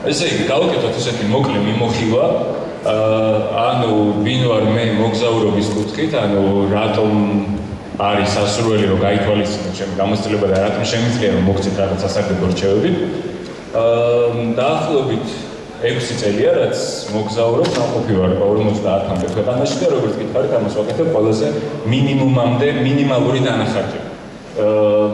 ესე იგი, გავაკეთოთ ესეთი მოკლე მიმოხილვა. ანუ ვინ ვარ მე მოგზაურობის კუთხით, ანუ რატომ არის სასურველი რომ გაითვალისწინოთ ჩემი გამოცდილება და რატომ შემიძლია რომ მოგცეთ რაღაც სასარგებლო რჩევები. Დაახლოებით 6 წელია, რაც მოგზაურობ, სამყოფი ვარ 50-მდე ქვეყანაში და როგორც გითხარით, ამას ვაკეთებ ყველაზე მინიმალური დანახარჯები.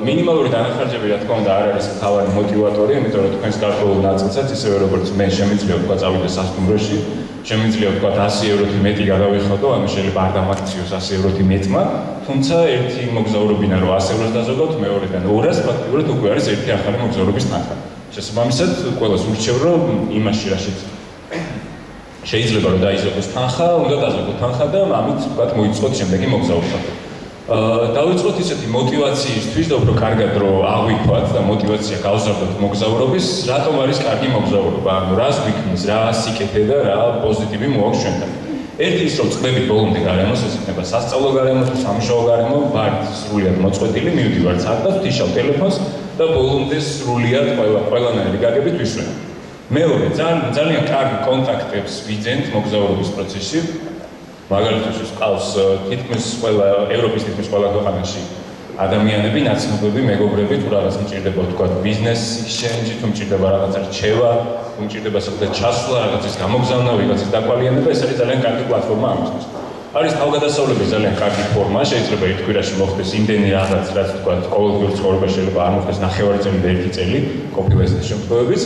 მინიმალური დანახარჯები, რა თქმა უნდა, არ არის მთავარი მოტივატორი, იმიტომ რომ თქვენს გარკვეულ ნაწილსაც, ისევე როგორც მე შემიძლია ვთქვა წავიდე სასტუმროში, შემიძლია ვთქვა 100 ევროთი მეტი გადავიხადო, ანუ შეიძლება არ დამაქციოს 100 ევროთი მეტმა, თუმცა ერთი მოგზაურობინა რომ 100 ევროს დაზოგავთ, მეორედან 200 ფაქტიურად უკვე არის ერთი ახალი მოგზაურობის თანხა. შესაბამისად, ყველას ურჩევ, რომ იმაში რაშიც შეიძლება რომ დაიზოგოს თანხა, უნდა დაზოგოთ თანხა და ამით ვთქვათ მოიწყოთ შემდეგი მოგზაურობა. დავიწყოთ ისეთი მოტივაციისთვის და უფრო კარგად რომ აღვიქვათ და მოტივაცია გავზარდოთ მოგზაურობის, რატომ არის კარგი მოგზაურობა, ანუ რას გვიქმნის, რა სიკეთე და რა პოზიტივი მოაქვს ჩვენთან. ერთი ის რომ წლებით ბოლომდე გარემოს, ეს იქნება სასწავლო გარემო, სამუშაო გარემო, ვართ სრულიად მოწყვეტილი, მივდივართ საათად, ვთიშავ ტელეფონს და ბოლომდე სრულიად ყველანაირი გაგებით ვისვენ. მეორე, ძალიან კარგი კონტაქტებს ვიძენთ მოგზაურობის პროცესში. მაგალითად, ყავს თითქმის ყველა ევროპის თითქმის ყველა ქვეყანაში ადამიანები, ნაცნობები, მეგობრები, თუ რაღაც მჭირდება თქვა ბიზნეს ექსჩენჯი, თუ მჭირდება რაღაცა რჩევა, თუ მჭირდება საერთოდ ჩასვლა, რაღაცის გამოგზავნა, ვიღაცის დაკვალიანება, ეს არის ძალიან კარგი პლატფორმა ამისთვის. არის თავგადასავლების ძალიან კარგი ფორმა, შეიძლება ერთ კვირაში მოხდეს იმდენი რაღაც, რაც თქვა ყოველდღიურ ცხოვრებაში შეიძლება არ მოხდეს 9 წელი და 1 წელი, კოპი-პეისტის შემთხვევებიც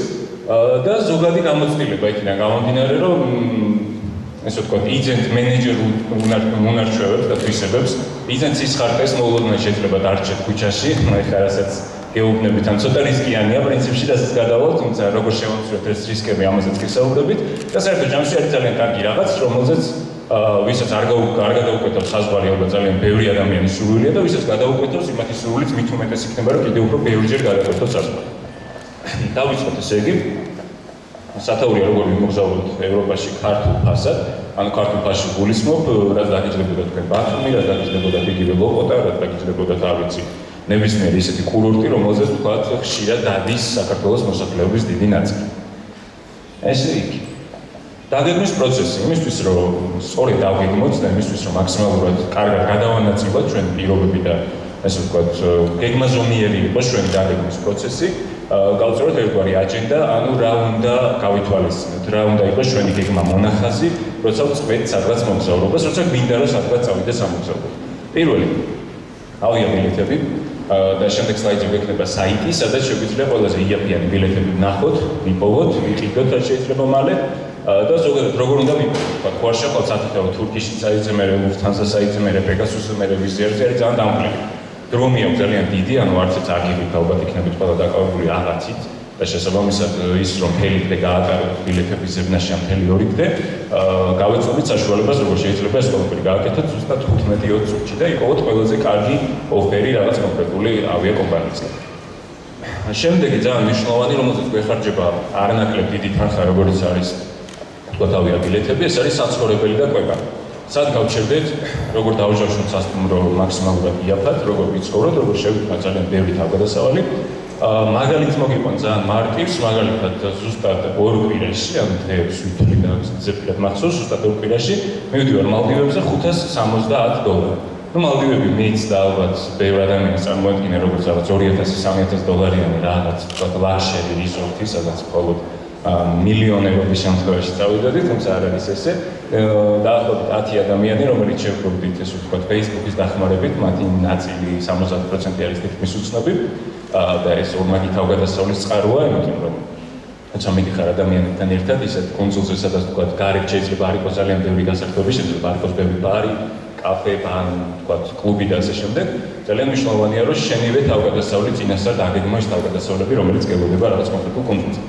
და ზოგადი გამოცდილება იქიდან გამომდინარე, რომ ესე ვთქვათ, იძენთ მენეჯერ უნარჩვევებს და თვისებებს, იძენთ სისხარტეს, მოულოდნელად შეიძლება დარჩეთ ქუჩაში, ეხლა რასაც გეუბნებით, ან ცოტა რისკიანია, პრინციპში რასაც გადავალთ, თუმცა როგორ შევამციროთ ეს რისკები, ამაზეც გესაუბრებით და საერთოდ ჯამში არის ძალიან კარგი რაღაც, რომელზეც ვისაც არ გადაუკვეთავს საზღვარი, ალბათ ძალიან ბევრი ადამიანის სურვილია და ვისაც გადაუკვეთავს, იმათი სურვილიც მით უმეტეს იქნება, რომ კიდევ უფრო ბევრჯერ გადაკვეთოს საზღვარი. დავიწყოთ ესე იგი. სათაურია როგორ ვიმოგზაუროთ ევროპაში ქართულ ფასად, ანუ ქართულ ფასში გულისხმობ, რაც დაგიჯდებოდა თქვენ ბათუმი, რაც დაგიჯდებოდა იგივე ლოკოტა, რაც დაგიჯდებოდა თავიცი ნებისმიერი ისეთი კურორტი, რომელზეც ვთქვათ ხშირად დადის საქართველოს მოსახლეობის დიდი ნაწილი. ესე იგი, დაგეგმვის პროცესი იმისთვის, რომ სწორედ დავგეგმოთ და იმისთვის, რომ მაქსიმალურად კარგად გადავანაწილოთ ჩვენი პირობები და ესე ვთქვათ, გეგმაზომიერი იყოს ჩვენი დაგეგმვის პროცესი. გავწეროთ ერთგვარი აჯენდა, ანუ რა უნდა გავითვალისწინოთ, რა უნდა იყოს ჩვენი გეგმა მონახაზი, როცა ვწყვეტ სადღაც მოგზაურობას, როცა გვინდა რომ სადღაც წავიდე სამოგზაუროდ. პირველი, ავიაბილეთები და შემდეგ სლაიდზე გვექნება საიტი, სადაც შეგვიძლია ყველაზე იაფიანი ბილეთები ვნახოთ, ვიპოვოთ, ვიყიდოთ რაც შეიძლება მალე და ზოგადად როგორ უნდა ვიპოვოთ, თქვა ხوارშაყალ სათითაო თურქიშის საიტზე, მე ლუფთანზა საიტზე, მე პეგასუსზე, მე ვიზერზე არის ძალიან დამკლები. დრომი აქვს ძალიან დიდი, ანუ არც ერთ აგებით ალბათ იქნებით ყველა დაკავებული რაღაცით და შესაბამისად ის რომ მთელი დღე გაატაროთ ბილეთების ზებნაში ამ მთელი 2 დღე, გავეცნობთ საშუალებას როგორ შეიძლება ეს ყველაფერი გააკეთოთ ზუსტად 15-20 წუთში და იპოვოთ ყველაზე კარგი ოფერი რაღაც კონკრეტული ავიაკომპანიისგან. შემდეგი ძალიან მნიშვნელოვანი, რომელზეც გვეხარჯება არანაკლებ დიდი თანხა, როგორც არის თქვათ ავიაბილეთები, ეს არის საცხოვრებელი და კვება. სად გავჩერდეთ, როგორ დავუჟავშოთ სასტუმრო მაქსიმალურად იაფად, როგორ ვიცხოვროთ, როგორ შევიქმნათ ძალიან ბევრი თავგადასავალი. მაგალითს მოგიყვან ძალიან მარტივს, მაგალითად ზუსტად 2 კვირაში, ანუ დღეებს ვითვლი და ზეპირად მახსოვს, ზუსტად 2 კვირაში მივდივარ მალდივებზე $570. ნუ მალდივები მეც და ალბათ ბევრი ადამიანი წარმოადგენენ როგორც რაღაც $2000-3000 რაღაც თქვათ ლაქშერი რიზორტი, სადაც მხოლოდ მილიონერობის შემთხვევაში წავიდოდი, თუმცა არ არის ესე. დაახლოებით 10 ადამიანი, რომელიც შევხვდით, ესე ვთქვათ, Facebook-ის დახმარებით, მათი ნაწილი 70% არის თითქმის უცნობი და ეს ორმაგი თავგადასავლის წყაროა, იმიტომ რომ როცა მიდიხარ ადამიანებთან ერთად, ისეთ კონსულზე, სადაც ვთქვათ, გარეთ შეიძლება არ იყოს ძალიან ბევრი გასართობი, შეიძლება არ იყოს ბევრი ბარი, კაფე, ან ვთქვათ, კლუბი და ასე შემდეგ. ძალიან მნიშვნელოვანია, რომ შენივე თავგადასავლი წინასწარ დაგეგმა ის თავგადასავლები, რომელიც გელოდება რაღაც კონკრეტულ კონსულზე.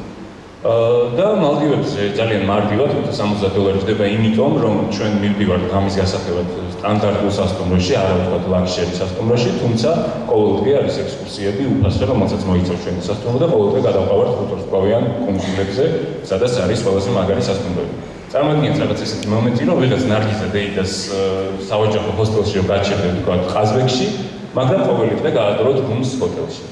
და მალდივებზე ძალიან მარტივად $60 ხდება იმიტომ, რომ ჩვენ მივდივართ ღამის გასახელად სტანდარტულ სასტუმროში, არა ვთქვათ ლაქშერი სასტუმროში, თუმცა ყოველდღე არის ექსკურსიები, უფასო, რომელსაც მოიცავს ჩვენი სასტუმრო და ყოველდღე გადავყავართ ხუთვარსკვლავიან კუნძულებზე, სადაც არის ყველაზე მაგარი სასტუმროები. წარმოიდგინეთ რაღაც ესეთი მომენტი, რომ ვიღაც ნარგიზა დეიდას საოჯახო ჰოსტელში რომ გაჩერდეთ, ვთქვათ, ყაზბეგში, მაგრამ ყოველი დღე გაატაროთ გუნდს ჰოტელში.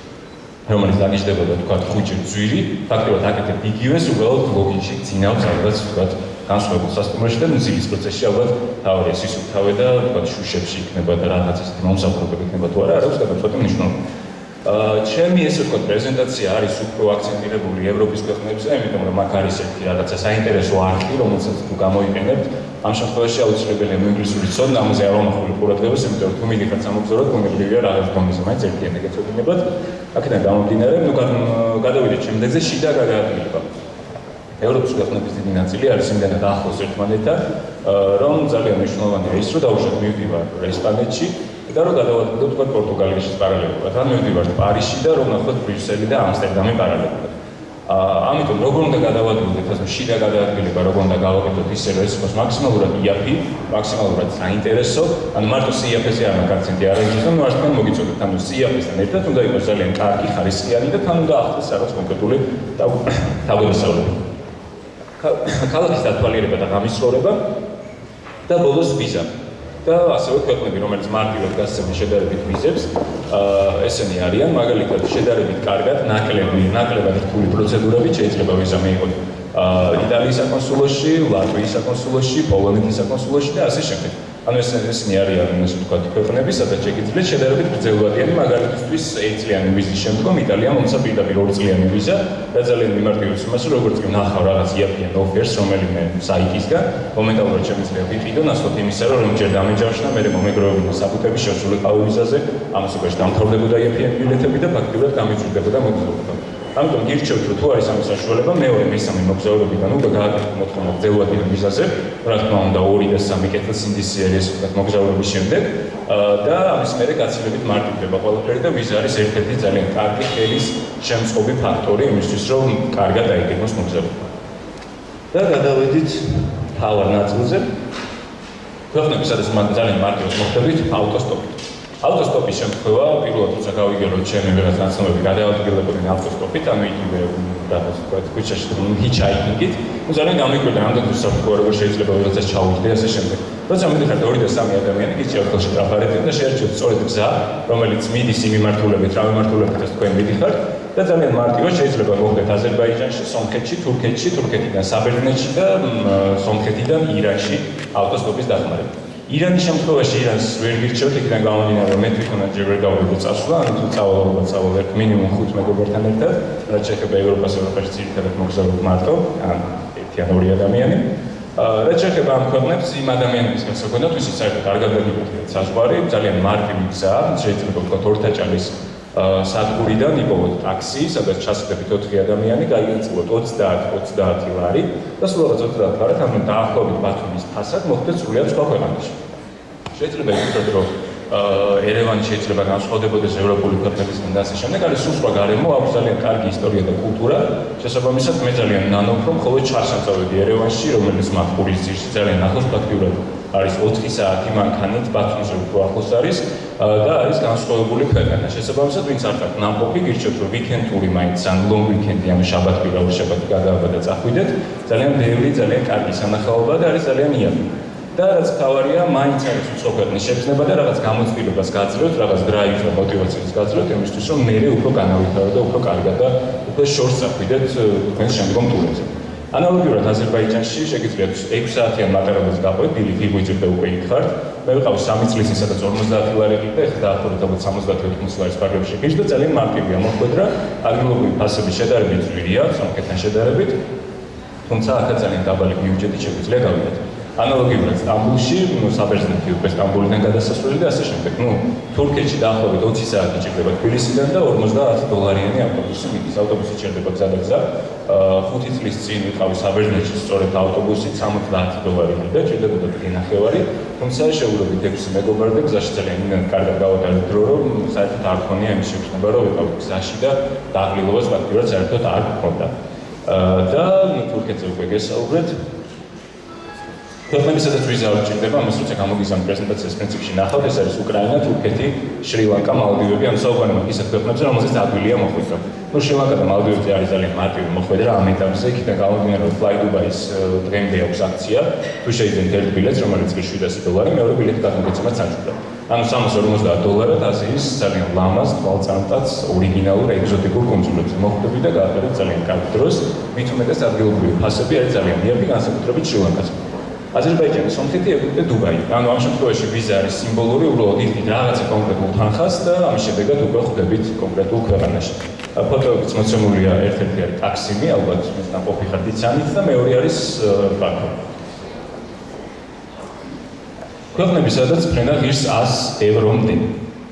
რომელიც დაგიждდებოდა თქვათ ხუჭი ძვირი, ფაქტობრივად აკეთებ იგივეს უბრალოდ ლოგინში ძინავს ალბათ თქვათ განსხვავებულ სასტუმროში და მზილის პროცესში ალბათ თავი ეს ისუფთავე და თქვათ შუშებში იქნება და რაღაც ისეთი მომსახურებები იქნება თუ არა, არ აქვს გადაწყვეტი მნიშვნელობა. ჩემი ესე ვთქვათ პრეზენტაცია არის უფრო აქცენტირებული ევროპის ქვეყნებზე, იმიტომ რომ აქ არის ერთი რაღაცა საინტერესო არხი, რომელსაც თუ გამოიყენებთ, ამ შემთხვევაში აუცილებელია ინგლისური ცოდნა, ამაზე არ ვამახვილებ ყურადღებას, იმიტომ რომ თუ მიდიხართ სამოგზაუროდ, უნებრივია რაღაც დონეზე მაინც ერთიანი გეცოდინებათ. აქედან გამომდინარე, გადავიდეთ შემდეგზე შიდა გადაადგილება. ევროპის ქვეყნების დიდი ნაწილი არის იმდენად ახლოს ერთმანეთთან, რომ ძალიან მნიშვნელოვანია ის, რომ დაუშვათ მივდივარ ესპანეთში და რომ გადავადგილოთ თქვათ პორტუგალიაში პარალელურად. ან მივდივართ პარიზში და რომ ნახოთ ბრიუსელი და ამსტერდამი პარალელურად. ამიტომ როგორ უნდა გადავადგილოთ ასე შიდა გადაადგილება, როგორ უნდა გავაკეთოთ ისე, რომ ეს იყოს მაქსიმალურად იაფი, მაქსიმალურად საინტერესო, ანუ მარტო სიაფეზე არ მაქვს აქცენტი არ არის, რომ ვარსკენ მოგიწოდოთ, ანუ სიაფესთან ერთად უნდა იყოს ძალიან კარგი, ხარისხიანი და თან უნდა ახდენს რაღაც კონკრეტული თავგადასავლები. ქალაქის დათვალიერება და გამისწორება და ბოლოს ვიზა. და ასევე ქვეყნები, რომელიც მარტივად გასცემენ შედარებით ვიზებს, ესენი არიან, მაგალითად, შედარებით კარგად, ნაკლებად რთული პროცედურებით შეიძლება ვიზა მიიღოთ იტალიის საკონსულოში, ლატვიის საკონსულოში, პოლონეთის საკონსულოში და ასე შემდეგ. ანუ ესენი არიან, ასე ვთქვათ, ქვეყნები, სადაც შეგიძლიათ შედარებით გრძელვადიანი, მაგალითისთვის 1 წლიანი ვიზის შემდგომ იტალია მომცა პირდაპირ 2 წლიანი ვიზა და ძალიან მიმართულებს იმას, რომ როგორც კი ვნახავ რაღაც იაფიან ოფერს, რომელიმე საიტისგან, მომენტალურად შემიძლია ვიყიდო, ნაცვლად იმისა, რომ ჯერ დამეჯავშნა, მერე მომეგროვებინა საფუძვები შესულიყავი ვიზაზე, ამას უკვე დამთავრდებოდა იაფიანი ბილეთები და ფაქტობრივად გამიძვირდებოდა მოგზაურობა. ამიტომ გირჩევთ, რომ თუ არის ამის საშუალება, მეორე, მესამე მოგზაურობიდან უკვე გააკეთოთ მოთხოვნა გრძელვადიან ვიზაზე, რა თქმა უნდა 2 და 3 კეთილსინდისი არის ვთქვათ მოგზაურობის შემდეგ და ამის მერე გაცილებით მარტივდება ყველაფერი და ვიზა არის ერთ-ერთი ძალიან კარგი ხელის შემწყობი ფაქტორი იმისთვის, რომ კარგად აიგეგმოს მოგზაურობა. და გადავედით თავარ ნაწილზე. ქვეყნები, სადაც ძალიან მარტივად მოხდებით ავტოსტოპით. ავტოსტოპის შემთხვევა, პირველად როცა გავიგერო ჩემი რაღაც ნაცნობები გადაადგილებოდნენ ავტოსტოპით, ანუ იგივე რაღაც ვთქვათ ქუჩაში ჰიჩჰაიკინგით, ძალიან გამიკვირდა რამდენი საფრთხეა როგორ შეიძლება ვიღაცას ჩაუვიდე ასე შემდეგ. როცა მიდიხართ 2 და 3 ადამიანი, გიჩვენებთ ხელში ტრაფარეთით და შეერჩევთ სწორედ გზა, რომელიც მიდის იმ მიმართულებით, რა მიმართულებითაც თქვენ მიდიხართ და ძალიან მარტივად შეიძლება მოხდეთ აზერბაიჯანში, სომხეთში, თურქეთში, თურქეთიდან საბერძნეთში და სომხეთიდან ირანში ავტოსტოპის დახმარებით. ირანის შემთხვევაში ირანს ვერ გირჩევთ, იქიდან გამომდინარე, რომ მე თვითონაც ჯერ ვერ გავიგე წასვლა, ანუ თუ წავალ ერთ მინიმუმ 5 მეგობართან ერთად, რაც შეეხება ევროპას, ევროპაში ძირითადად მოგზაურობ მარტო, ან 1 ან 2 ადამიანი. რაც შეეხება ამ ქვეყნებს, იმ ადამიანების გასაგონად, ვისაც საერთოდ არ გადაგიგებთ საზღვარი, ძალიან მარტივი გზაა, შეიძლება ვთქვათ ორთაჭალის სადგურიდან იპოვოთ ტაქსი, სადაც ჩასხდებით 4 ადამიანი, გაიგრძელოთ 30 ლარი და სულ რაღაც 30 ლარით, ანუ დაახლოებით ბათუმის ფასად მოხდეთ სრულიად სხვა ქვეყანაში. შეიძლება ითქვას, რომ ერევანი შეიძლება განსხვავდებოდეს ევროპული ქვეყნებისგან და ასე შემდეგ, არის სულ სხვა გარემო, აქვს ძალიან კარგი ისტორია და კულტურა. შესაბამისად, მე ძალიან ნანობ, რომ მხოლოდ ჩარსამწავედი ერევანში, რომელიც მახურის ძირში ძალიან ახლოს ფაქტიურად არის 4 საათი მანქანით, ბათუმზე უფრო ახლოს არის და არის განსხვავებული ქვეყანა. შესაბამისად, ვინც არ გაქვთ ნამყოფი, გირჩევთ, რომ ვიკენდური მაინც ან ლონგ ვიკენდი, ანუ შაბათ-კვირა, ორ-შაბათი გადააბა და წახვიდეთ. ძალიან ბევრი, ძალიან კარგი სანახაობა და არის ძალიან იაფი. და რაც თავარია, მაინც არის უცხო ქვეყნის შეგრძნება და რაღაც გამოცდილებას გაძლევთ, რაღაც დრაივს და мотивაციას გაძლევთ იმისთვის, რომ მერე უფრო განავითარო და უფრო კარგად და უფრო შორს წახვიდეთ თქვენს შემდგომ ტურებზე. ანალოგიურად აზერბაიჯანში შეგიძლიათ 6 საათიან მატარებელს გაყვეთ, დილით იღვიძებთ და უკვე იქ ხართ. მე ვიყავი 3 წლის ის, სადაც 50 ლარი ყიდე და ეხლა დაახლოებით 70-80 ლარის პარალელში ხიშ და ძალიან მარტივია მოხვედრა, ადგილობრივი ფასები შედარებით ძვირია, სომხეთთან შედარებით, თუმცა აქაც ძალიან დაბალი ბიუჯეტით შეგვიძლია გავიდეთ. ანალოგიურად სტამბულში, საბერძნეთი უკვე სტამბულიდან გადასასვლელი და ასე შემდეგ. თურქეთში დაახლოებით 20 საათი ჭირდება თბილისიდან და 50 დოლარიანი ავტობუსი მიდის. ავტობუსი ჭირდება გზა და გზა. 5 წლის წინ ვიყავი საბერძნეთში სწორედ ავტობუსით 70 დოლარი და ჭირდებოდა დღე-ნახევარი. თუმცა შეუძლებით 6 მეგობარი და გზაში ძალიან კარგად გავატარეთ დრო, რომ საერთოდ არ ქონია იმის შეგრძნება, რომ ვიყავი გზაში და დაღლილობას ფაქტიურად საერთოდ არ გქონდა. და თურქეთზე უკვე გესაუბრეთ. ქვეყნები, სადაც ვიზა არ ჭირდება, ამას როცა გამოგიზამ პრეზენტაციას პრინციპში ნახავთ, ეს არის უკრაინა, თურქეთი, შრი-ლანკა, მალდივები, ან საუბარია ისეთ ქვეყნებზე, რომელზეც ადვილია მოხვედრა. შრი-ლანკა და მალდივებზე არის ძალიან მარტივი მოხვედრა ამ ეტაპზე, იქიდან გამომდინარე, რომ Fly Dubai-ის დღემდე აქვს აქცია, თუ შეიძლება ერთ ბილეთს, რომელიც $700, მეორე ბილეთი გადმოგეცემათ საჭიროა. ანუ $350 აზიის ძალიან ლამაზ, თვალწამტაც, ორიგინალურ ეგზოტიკურ კუნძულებზე მოხვდები და გაატარებ ძალიან კარგ დროს. მით უმეტეს ადგილობრივი ფასები არის ძალიან იაფი, განსაკუთრებით შრი-ლანკაზე. აზერბაიჯანი, სომხეთი, ეგვიპტე, დუბაი. ანუ ამ შემთხვევაში ვიზა არის სიმბოლური, უბრალოდ იხდით რაღაცა კონკრეტულ თანხას და ამის შედეგად უკვე ხვდებით კონკრეტულ ქვეყანაში. ფოტოებიც მოცემულია, ერთ-ერთი არის ტაქსიმი, ალბათ მის ნაყოფი ხართ იცანით და მეორე არის ბაქო. ქვეყნები, სადაც ფრენა ღირს €100-მდე.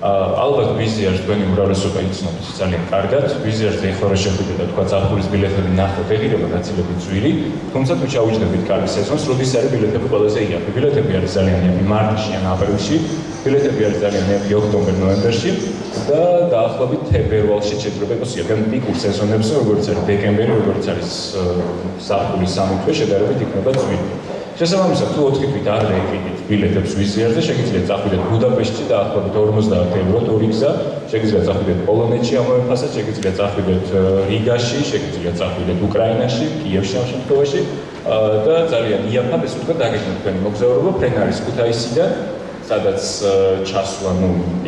ალბათ ვიზიარს თქვენი უმრავლესობა იცნობთ ძალიან კარგად. ვიზიარს ეხლა რა შეხვიდე და თქვა ზაფხულის ბილეთები ნახოთ, ეღირება გაცილებით ძვირი, თუმცა თუ ჩაუჯდებით კარგ სეზონს, როდის არის ბილეთები ყველაზე იაფი. ბილეთები არის ძალიან იაფი მარტში ან აპრილში, ბილეთები არის ძალიან იაფი ოქტომბერ-ნოემბერში და დაახლოებით თებერვალში შეძრება იყოს იაფი. ან პიკურ სეზონებზე, როგორც არის დეკემბერი, როგორც არის ზაფხულის 3 თვე, შედარებით იქნება ძვირი. შესაბამისად, თუ 4 თვით არ დაიყიდით ბილეთებს ვიზიარზე, შეგიძლიათ წახვიდეთ ბუდაპეშტში დაახლოებით €50 2 გზა, შეგიძლიათ წახვიდეთ პოლონეთში ამავე ფასად, შეგიძლიათ წახვიდეთ რიგაში, შეგიძლიათ წახვიდეთ უკრაინაში, კიევში ამ შემთხვევაში და ძალიან იაფად ეს უკვე დაგეგმოთ თქვენი მოგზაურობა. ფრენა არის ქუთაისიდან, სადაც ჩასვლა,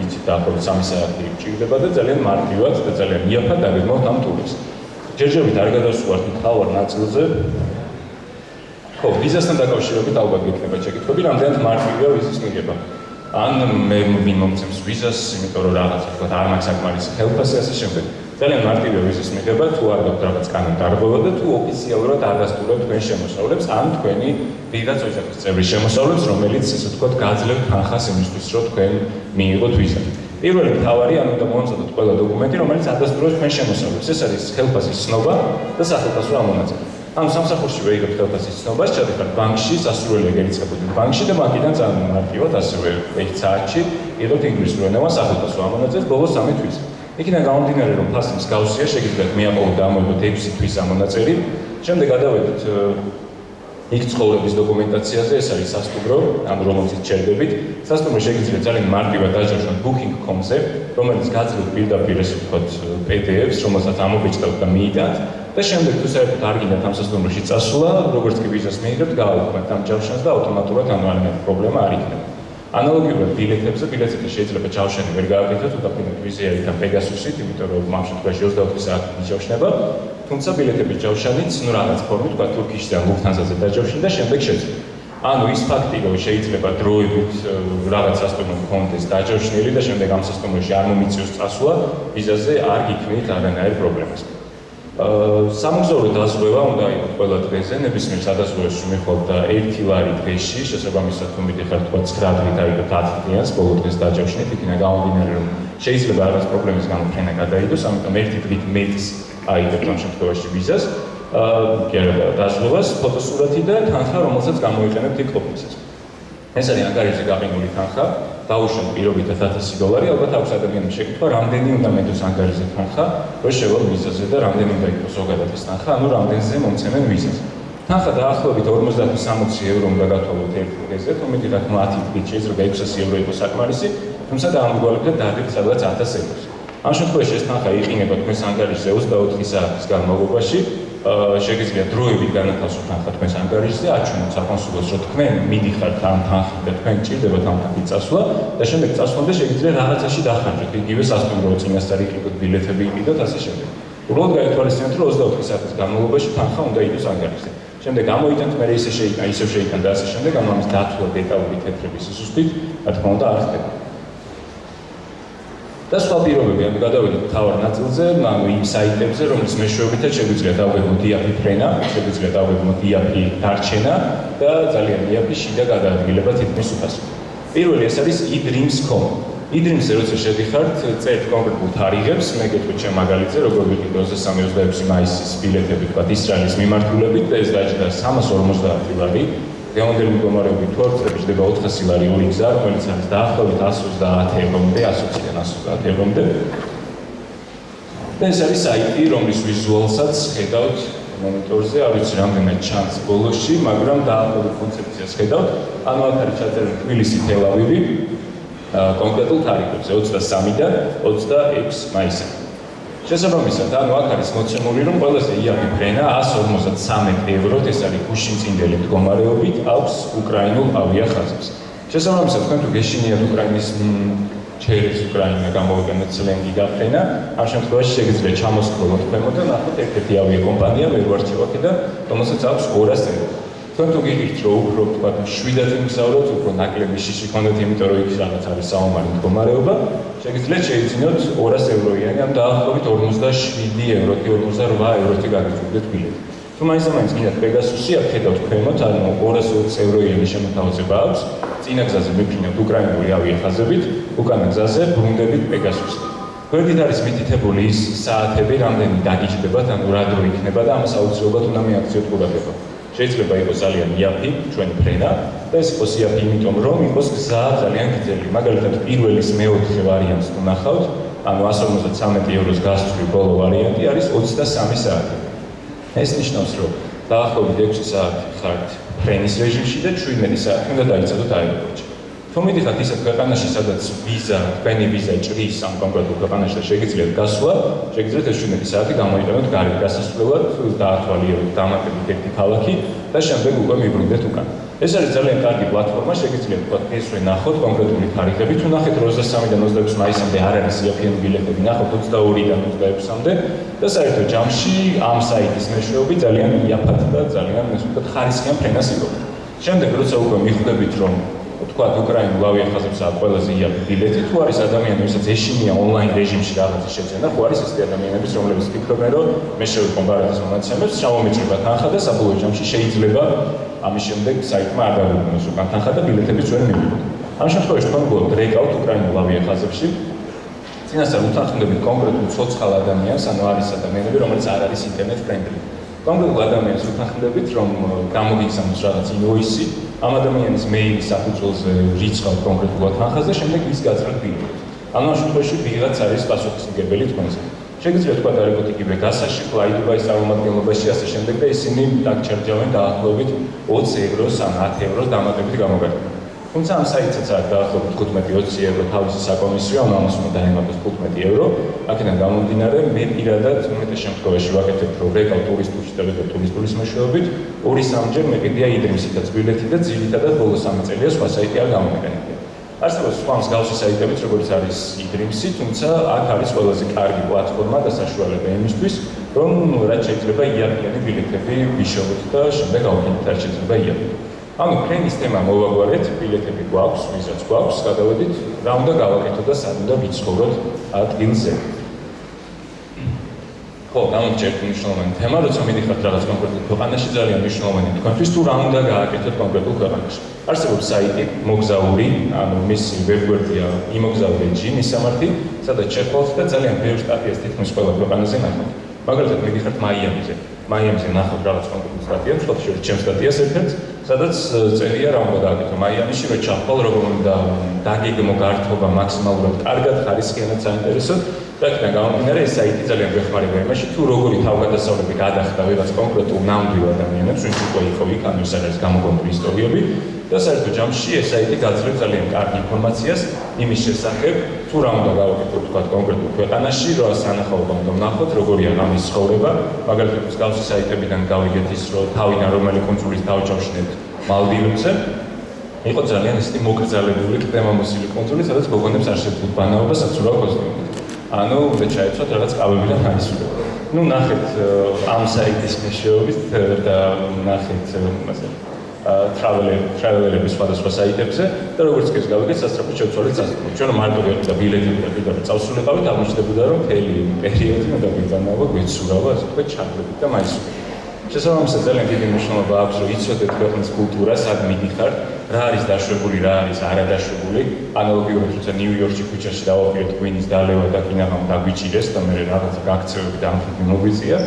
იცით, დაახლოებით 3 საათი გჭირდება და ძალიან მარტივად და ძალიან იაფად დაგეგმოთ ამ ტურს. ჯერჯერობით არ გადავსვათ მთავარ ნაწილზე. ხო, ვიზასთან დაკავშირებით ალბათ გექნება შეკითხვები, რამდენად მარტივია ვიზის მიღება. ან მე ვინ მომცემს ვიზას, იმიტომ რომ რაღაცა თქვა არ მაქვს საკმარისი ხელფასი, ასე შემდეგ. ძალიან მარტივია ვიზის მიღება, თუ არ გაქვთ რაღაც კანონდარღვევა და თუ ოფიციალურად არ გასტურებთ თქვენ შემოსავლებს, ან თქვენი ვიღაც ოჯახის წევრის შემოსავლებს, რომელიც ესე ვთქვათ გააძლევთ თანხას იმისთვის, რომ თქვენ მიიღოთ ვიზა. პირველი მთავარი, ანუ უნდა მოამზადოთ ყველა დოკუმენტი, რომელიც ადასტურებს თქვენ შემოსავლებს. ეს არის ხელფასის ცნობა და სახელმწიფო ამონაწილე. ანუ სამსახურში ვეიღებთ ხელფასის ცნობას, ჩადიხართ ბანკში, სასურველი ეგერიცხებოდით ბანკში და მაგიდან ძალიან მარტივად ასევე 1 საათში იღებთ ინგლისურ ენოვან სახელმწიფო ამონაწილეს ბოლოს 3 თვის. იქიდან გამომდინარე, რომ ფასი მსგავსია, შეგიძლიათ მიაყოლოთ და ამოიღოთ 6 თვის ამონაწილი. შემდეგ გადავედით იქ ცხოვრების დოკუმენტაციაზე, ეს არის სასტუმრო, ანუ რომელზეც ჩერდებით. სასტუმრო შეგიძლიათ ძალიან მარტივად დაჯავშნოთ booking.com-ზე, რომელიც გაძლევთ პირდაპირ ესე ვთქვათ PDF-ს, რომელსაც ამობეჭდავთ და მიიტანთ. და შემდეგ თუ საერთოდ არ გინდათ ამ სასტუმროში წასვლა, როგორც კი ვიზას მიიღებთ, გააუქმებთ ამ ჯავშანს და ავტომატურად არანაირი პრობლემა არ იქნება. ანალოგიურად ბილეთებზე შეიძლება ჯავშანი ვერ გააკეთოთ, უდაფრინდით ვიზა იქ პეგასუსით, იმიტომ რომ ამ შემთხვევაში 24 საათი იჯავშნება, თუმცა ბილეთების ჯავშანიც, რაღაც ფორმით, თქვა თურქიშზე ან ლუფთანზაზე დაჯავშნი და შემდეგ შეძლო. ანუ ის ფაქტი, რომ შეიძლება დროებით რაღაც სასტუმრო გქონდეს დაჯავშნილი და შემდეგ ამ სასტუმროში არ მომიწევს წასვლა, ვიზაზე არ გიქმნით არანაირ პრობლემას. სამოგზაურო დაზღვევა უნდა იყოს ყველა დღეზე, ნებისმიერ სადაზღვევოში მიხვალთ და 1 ლარი დღეში, შესაბამისად თუ მიდიხართ თქვა 9 დღით აიღებთ 10 დღიანს, ბოლო დღეს დაჯავშნით, იქიდან გამომდინარე, რომ შეიძლება რაღაც პრობლემის გამო ფრენა გადაიდოს, ამიტომ 1 დღით მეტს აიღებთ ამ შემთხვევაში ვიზას, დაზღვევას, ფოტოსურათი და თანხა, რომელსაც გამოიყენებთ იქ ოფისზე. ეს არის ანგარიში გაყინული თანხა, დაუშვათ პირობით $1000, ალბათ აქვს ადამიანის შეკითხვა, რამდენი უნდა მეტოს ანგარიზე თანხა, რომ შევალ ვიზაზე და რამდენი უნდა იყოს ზოგადად ეს თანხა, ანუ რამდენზე მომცემენ ვიზას. თანხა დაახლოებით 50-60 € უნდა გათვალოთ ერთ დღეზე, თუ მიდიხართ 10 დღით შეიძლება 600 € იყოს საკმარისი, თუმცა დაამდგვალებთ დაგეთ სადღაც 1000 €-ს. ამ შემთხვევაში ეს თანხა იყინება თქვენს ანგარიშზე 24 საათის განმავლობაში. შეგიძლიათ დროებით განათავსოთ თანხა თქვენს ანგარიშზე, აჩვენოთ საკონსულოს, რომ თქვენ მიდიხართ ამ თანხით და თქვენ გჭირდებათ ამ თანხით წასვლა და შემდეგ წასვლამდე შეგიძლიათ რაღაცაში დახარჯოთ, იგივე სასტუმრო წინასწარ იყიდოთ, ბილეთები იყიდოთ, ასე შემდეგ. უბრალოდ გაითვალისწინოთ, რომ 24 საათის განმავლობაში თანხა უნდა იყოს ანგარიშზე. შემდეგ გამოიტანთ, მე ისევ შეიტან და ასე შემდეგ, ანუ ამის დათვლა დეტალური თეთრების სიზუსტით, რა თქმა უნდა, არ ხდება. და სხვა პირობები, ანუ გადავიდეთ მთავარ ნაწილზე, ანუ იმ საიტებზე, რომლის მეშვეობითაც შეგვიძლიათ ავღებოთ იაფი ფრენა, შეგვიძლიათ ავღებოთ იაფი დარჩენა და ძალიან იაფი შიდა გადაადგილება თითქმის უფასო. პირველი ეს არის eDreams.com. eDreams-ზე როცა შედიხართ, წერთ კონკრეტულ თარიღებს, მე გეტყვით ჩემ მაგალითზე, როგორ ვიყიდე 23-26 მაისის ბილეთები, თქვათ ისრაელის მიმართულებით და ეს დაჯდა 350 ლარი. დღევანდელი მდგომარეობით თუ არ წრები ჯდება 400 ლარი ორი გზა, რომელიც არის დაახლოებით 130 ევრომდე, 120-დან 130 ევრომდე. და ეს არის საიტი, რომლის ვიზუალსაც ხედავთ მონიტორზე, არ ვიცი რამდენად ჩანს ბოლოში, მაგრამ დაახლოებით კონცეფციას ხედავთ. ანუ აქ არის ჩაწერილი თბილისი, თელ-ავივი, კონკრეტულ თარიღებზე 23-დან 26 მაისამდე. შესაბამისად, ანუ აქ არის მოცემული, რომ ყველაზე იაფი ფრენა 153 ევროთ, ეს არის გუშინწინდელი მდგომარეობით, აქვს უკრაინულ ავიახაზებს. შესაბამისად, თქვენ თუ გეშინიათ უკრაინის через Украина გამოვიყენოთ სლენგი გაფრენა, ამ შემთხვევაში შეგიძლიათ ჩამოსკროლოთ ქვემოთ და ნახოთ ერთ-ერთი ავიაკომპანია ვერ ვარჩევ და რომელსაც აქვს 200 ევრო. თქვენ თუ გიგით რომ უფრო თქვა 7-ად იმგზავროთ, უფრო ნაკლები შიში ქონდეთ, იმიტომ რომ იქ რაღაც არის საომარი მდგომარეობა, შეგიძლიათ შეიძინოთ 200 ევროიანი ამ დაახლოებით 47 ევრო, 48 ევროთი გაგიჭირდეთ ბილეთი. თუ მაინც გინდათ პეგასუსი, აქ ხედავთ ქვემოთ, ანუ 220 ევროიანი შემოთავაზება აქვს, წინა გზაზე მიფრინებთ უკრაინული ავიახაზებით, უკანა გზაზე ბრუნდებით პეგასუსით. გვერდით არის მითითებული ის საათები, რამდენი დაგიჯდებათ, ანუ რა დრო იქნება და ამას აუცილებლად უნდა მიაქციოთ ყურადღება. შეიძლება იყოს ძალიან იაფი ჩვენი ფრენა და ეს იყოს იაფი იმიტომ რომ იყოს გზა ძალიან გრძელი. მაგალითად პირველის მეოთხე ვარიანტს თუ ნახავთ, ანუ 153 ევროს გასწვრივ ბოლო ვარიანტი არის 23 საათი. ეს ნიშნავს რომ დაახლოებით 6 საათი ხართ ფრენის რეჟიმში და 17 საათი უნდა დაიცადოთ აეროპორტში. თუ მიდიხართ ისეთ ქვეყანაში, სადაც თქვენი ვიზა ჭრის ამ კონკრეტულ ქვეყანაში და შეგიძლიათ გასვლა, შეგიძლიათ ეს 17 საათი გამოიყენოთ გარეთ გასასვლელად, დაათვალიეროთ დამატებით ერთი ქალაქი და შემდეგ უკვე მიბრუნდეთ უკან. ეს არის ძალიან კარგი პლატფორმა, შეგიძლიათ თქვა ესვე ნახოთ კონკრეტული თარიღები, თუ ნახეთ 23-დან 26 მაისამდე არ არის იაფიანი ბილეთები, ნახოთ 22-დან 26-მდე და საერთო ჯამში ამ საიტის მეშვეობით ძალიან იაფად და ძალიან ხარისხიან ფრენას იღებთ. შემდეგ როცა უკვე მიხვდებით რომ თქვათ უკრაინულ ავიახაზებს აქვს ყველაზე იაფი ბილეთი, თუ არის ადამიანი, ვისაც ეშინია ონლაინ რეჟიმში რაღაცა შეძენა, ხო არის ესეთი ადამიანები, რომლებიც ფიქრობენ, რომ მე შევიყო ბარათის მონაცემებს, ჩამომეჭრება თანხა და საბოლოო ჯამში შეიძლება ამის შემდეგ საიტმა არ დაგვიგონოს უკან თანხა და ბილეთები ჩვენ მივიღოთ. ამ შემთხვევაში თქვენ გულობთ რეკავთ უკრაინულ ავიახაზებში, წინასწარ უთანხმდებით კონკრეტულ ცოცხალ ადამიანს, ანუ არის ადამიანები, რომელიც არ არის ინტერნეტ ფრენდლი. კონკრეტულ ადამიანს უთანხმდებით, რომ გამოგიგზავნოს რაღაც ინვოისი, ამ ადამიანის მეილის საფუძველზე რიცხავთ კონკრეტულად თანხას და შემდეგ ის გაწევთ ბილეთს. ამ შემთხვევაში ვიღაც არის პასუხისმგებელი თქვენზე. შეგიძლიათ თქვა დაიღოთ იგივე გასაში, ფლაიდუბაის წარმომადგენლობაში, ასე შემდეგ და ისინი დაგჩერჯავენ დაახლოებით 20 ევროს ან 10 ევროს დამატებით გამოგარდნა. თუმცა ამ საიტსაც აქვს დაახლოებით 15-20 евро თავისი საკომისიო, ამას უნდა დაემატოს 15 евро. აქედან გამომდინარე, მე პირადად უმეტეს შემთხვევაში ვაკეთებ რომ რეკავ ტურისტულში და ვეკავ ტურისტულის მეშვეობით, 2-3ჯერ მეყიდია იდრიმსითაც ბილეთი და ძირითადად ბოლო 3 წელია სხვა საიტი არ გამომიყენებია. არსებობს სხვა მსგავსი საიტებიც, როგორც არის იდრიმსი, თუმცა აქ არის ყველაზე კარგი პლატფორმა და საშუალება იმისთვის, რომ რაც შეიძლება იაფიანი ბილეთები ვიშოვოთ და შემდეგ გავყიდოთ რაც შეიძლება იაფი. ანუ ფრენის თემა მოვაგვარეთ, ბილეთები გვაქვს, ვიზაც გვაქვს, გადავედით, რა უნდა გავაკეთოთ და სად უნდა ვიცხოვროთ ადგილზე. ხო, გამოვჭერთ მნიშვნელოვანი თემა, როცა მიდიხართ რაღაც კონკრეტულ ქვეყანაში, ძალიან მნიშვნელოვანია თქვენთვის თუ რა უნდა გააკეთოთ კონკრეტულ ქვეყანაში. არსებობს საიტი მოგზაური, ანუ მისი ვებგვერდია imogzauri.gi მისამართი, სადაც შეხვდით და ძალიან ბევრ სტატიას თითქმის ყველა ქვეყანაზე ნახავთ. მაგალითად მიდიხართ მაიამიზე. მაიამიზე ნახავთ რაღაც კონკრეტულ სტატიას, სხვა შორის ჩემს სტატიას ერთ-ერთს, სადაც წერია რა უნდა გააკეთო მაიამიში, რომ ჩახვალ როგორ უნდა დაგეგმო გართობა მაქსიმალურად კარგად, ხარისხიანად საინტერესოდ. და აქედან გამომდინარე, ეს საიტი ძალიან გვეხმარება იმაში, თუ როგორი თავგადასავლები გადახდა ვიღაც კონკრეტულ ნამდვილ ადამიანებს, ვინც უკვე იყო იქ, ანუ ეს არის გამოგონილი ისტორიები და საერთო ჯამში ეს საიტი გაძლევს ძალიან კარგ ინფორმაციას იმის შესახებ, თუ რა უნდა გავაკეთოთ თქვა კონკრეტულ ქვეყანაში, რა სანახაობა უნდა ვნახოთ, როგორია ამის ცხოვრება, მაგალითად მსგავსი საიტებიდან გავიგეთ ის, რომ თავიდან რომელი კუნძულის დავჭავშნეთ მალდივებზე, იყო ძალიან ისეთი მოკრძალებული, კლიმატური კუნძული, სადაც გოგონებს არ შეძლოთ ბანაობა საცურაო კოსტიუმით. ანუ უნდა ჩაეცვათ რაღაც კაბები და ხარისხები. ნუ ნახეთ ამ საიტის მეშვეობით და ნახეთ მასე travelerების სხვადასხვა საიტებზე და როგორც კი გავიგეთ სასწრაფო შევცვალეთ სასწრაფო. ჩვენ მარტო და ბილეთები და პირდაპირ წავსრულებავით, აღმოჩნდებოდა რომ მთელი პერიოდი უნდა გვიძანაობა, გვეცურავა, ასე ვთქვათ, ჩაგდებით და მაისურვით. შესაბამისად ძალიან დიდი მნიშვნელობა აქვს, რომ იცოდეთ ქვეყნის კულტურა, სად მიდიხართ, რა არის დაშვებული, რა არის არადაშვებული. ანალოგიურად, როცა ნიუ-იორკში ქუჩაში დავაპირეთ ღვინის დალევა და კინაღამ დაგვიჭირეს და მე რაღაცა გაქცევები და ამხრივი მოგვიწია.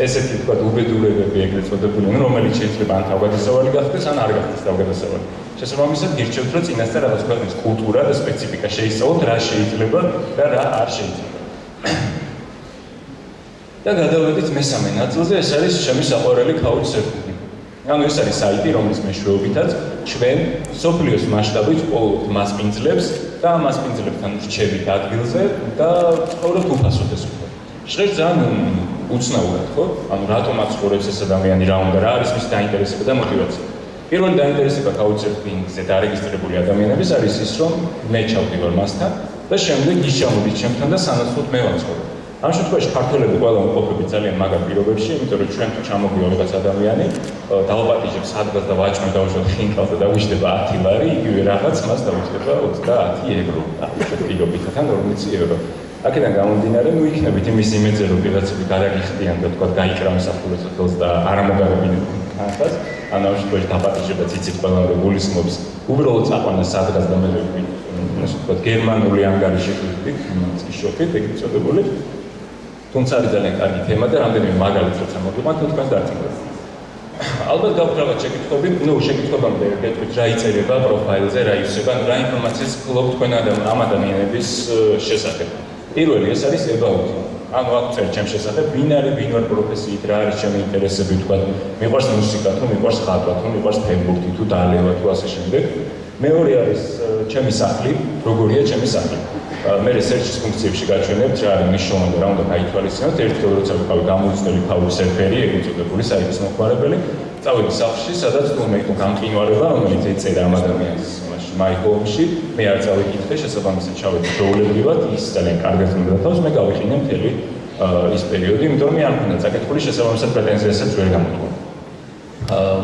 ესეთი ვთქვათ უბედურებები ეგრეთ წოდებული, რომელიც შეიძლება ან თავგადასავალი გახდეს, ან არ გახდეს თავგადასავალი. შესაბამისად, გირჩევთ, რომ წინასწარ რაღაც ქვეყნის კულტურა და სპეციფიკა შეისწავლოთ, რა შეიძლება და რა არ შეიძლება. და გადავედით მესამე ნაწილზე, ეს არის ჩემი საყვარელი couchsurfing. ანუ ეს არის საიტი, რომლის მეშვეობითაც ჩვენ სოფლიოს მასშტაბით ვყოლობთ მასპინძლებს და ამ მასპინძლებთან ვრჩებით ადგილზე და ცხოვრობთ უფასოდ ეს უკვე. ჟღერს ძალიან უცნაურად, ხო? ანუ რატომაც ცხოვრობს ეს ადამიანი, რა უნდა, რა არის მისი დაინტერესება და мотиваცია. პირველი დაინტერესება Couchsurfing-ზე დარეგისტრირებული ადამიანების არის ის, რომ მე ჩავდივარ მასთან და შემდეგ ის ჩამოდის ჩემთან და სანაცვლოდ მე ვაცხოვრებ. ამ შემთხვევაში ქართველები ყველა იმყოფებით ძალიან მაგარ პირობებში, იმიტომ რომ ჩვენ თუ ჩამოგვივა რაღაც ადამიანი, დავაპატიჟებს ადგას და ვაჭმევ დავუშვათ ხინკალს და დაგვიჯდება 10 ლარი, იგივე რაღაც მას დავიჯდება 30 ევრო. პირობითთან 40 ევრო. აქედან გამომდინარე, ნუ იქნებით იმის იმედზე, რომ ვიღაცები გადაგიხდიან და თქვა გაიკრავენ საფულოზე ხელს და არ ამოგარებინებთ ხანხას, ან ამ შემთხვევაში დაპატიჟებაც იცით ყველა რომ გულისხმობს, უბრალოდ წაყვანას ადგას და მე ასე ვთქვათ, გერმანული ანგარიში ვიქით, წიშოთით, ეგრეთ წოდებული. თუმცა არის ძალიან კარგი თემა და რამდენიმე მაგალითს როცა მოგიყვანთ, თქვენს დარწმუნებთ. ალბათ გავკრავათ შეკითხვები, შეკითხვებამდე გეტყვით რა იწერება პროფაილზე, რა ივსება, რა ინფორმაციას გქონდათ თქვენ ამ ადამიანების შესახებ. პირველი ეს არის about. ანუ აქ წერს ჩემს შესახებ, ვინ არის, ვინ ვარ პროფესიით, რა არის ჩემი ინტერესები, თქვა, მიყვარს მუსიკა, თუ მიყვარს ხატვა, თუ მიყვარს ფეხბურთი, თუ დალევა, თუ ასე შემდეგ. მეორე არის ჩემი სახლი, როგორია ჩემი სახლი. მე search-ის ფუნქციებში გაჩვენებთ რა არის მნიშვნელოვანი და რა უნდა გაითვალისწინოთ. ერთხელ როცა ვიყავი გამოუცდელი couchsurferi, ეგრეთ წოდებული საიტის მოხმარებელი, წავედი სახლში, სადაც თუ მე გამყინვარება, რომელიც ეწერა ამ ადამიანს იმაში my home-ში, მე არ წავიკითხე, შესაბამისად ჩავედი ჩვეულებრივად, ის ძალიან კარგად მოდა თავს, მე გავიყინე მთელი ის პერიოდი, იმიტომ რომ მე არ მქონდა წაკითხული, შესაბამისად პრეტენზიასაც ვერ გამოთქვა.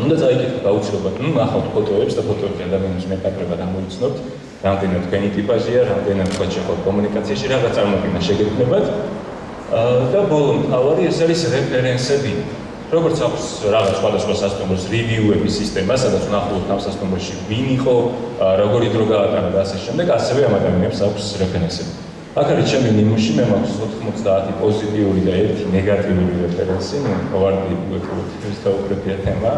უნდა წაიკითხოთ აუცილებლად, ნახავთ ფოტოებს და ფოტოებში ადამიანის მეტაკრება გამოიცნობთ, რამდენად თქვენი ტიპაჟია, რამდენად თქვა შეხვდით კომუნიკაციაში, რაღაც წარმოგიდგენა შეგექმნებათ და ბოლო მთავარი ეს არის რეფერენსები. როგორც აქვს რაღაც სხვადასხვა სასტუმროს რივიუების სისტემა, სადაც ვნახავთ ამ სასტუმროში ვინ იყო, როგორი დრო გაატარა და ასე შემდეგ, ასევე ამ ადამიანებს აქვს რეფერენსები. აქ არის ჩემი ნიმუში, მე მაქვს 90 პოზიტიური და 1 ნეგატიური რეფერენსი, ვარდი ვექროთ დაუკრეფია თემა,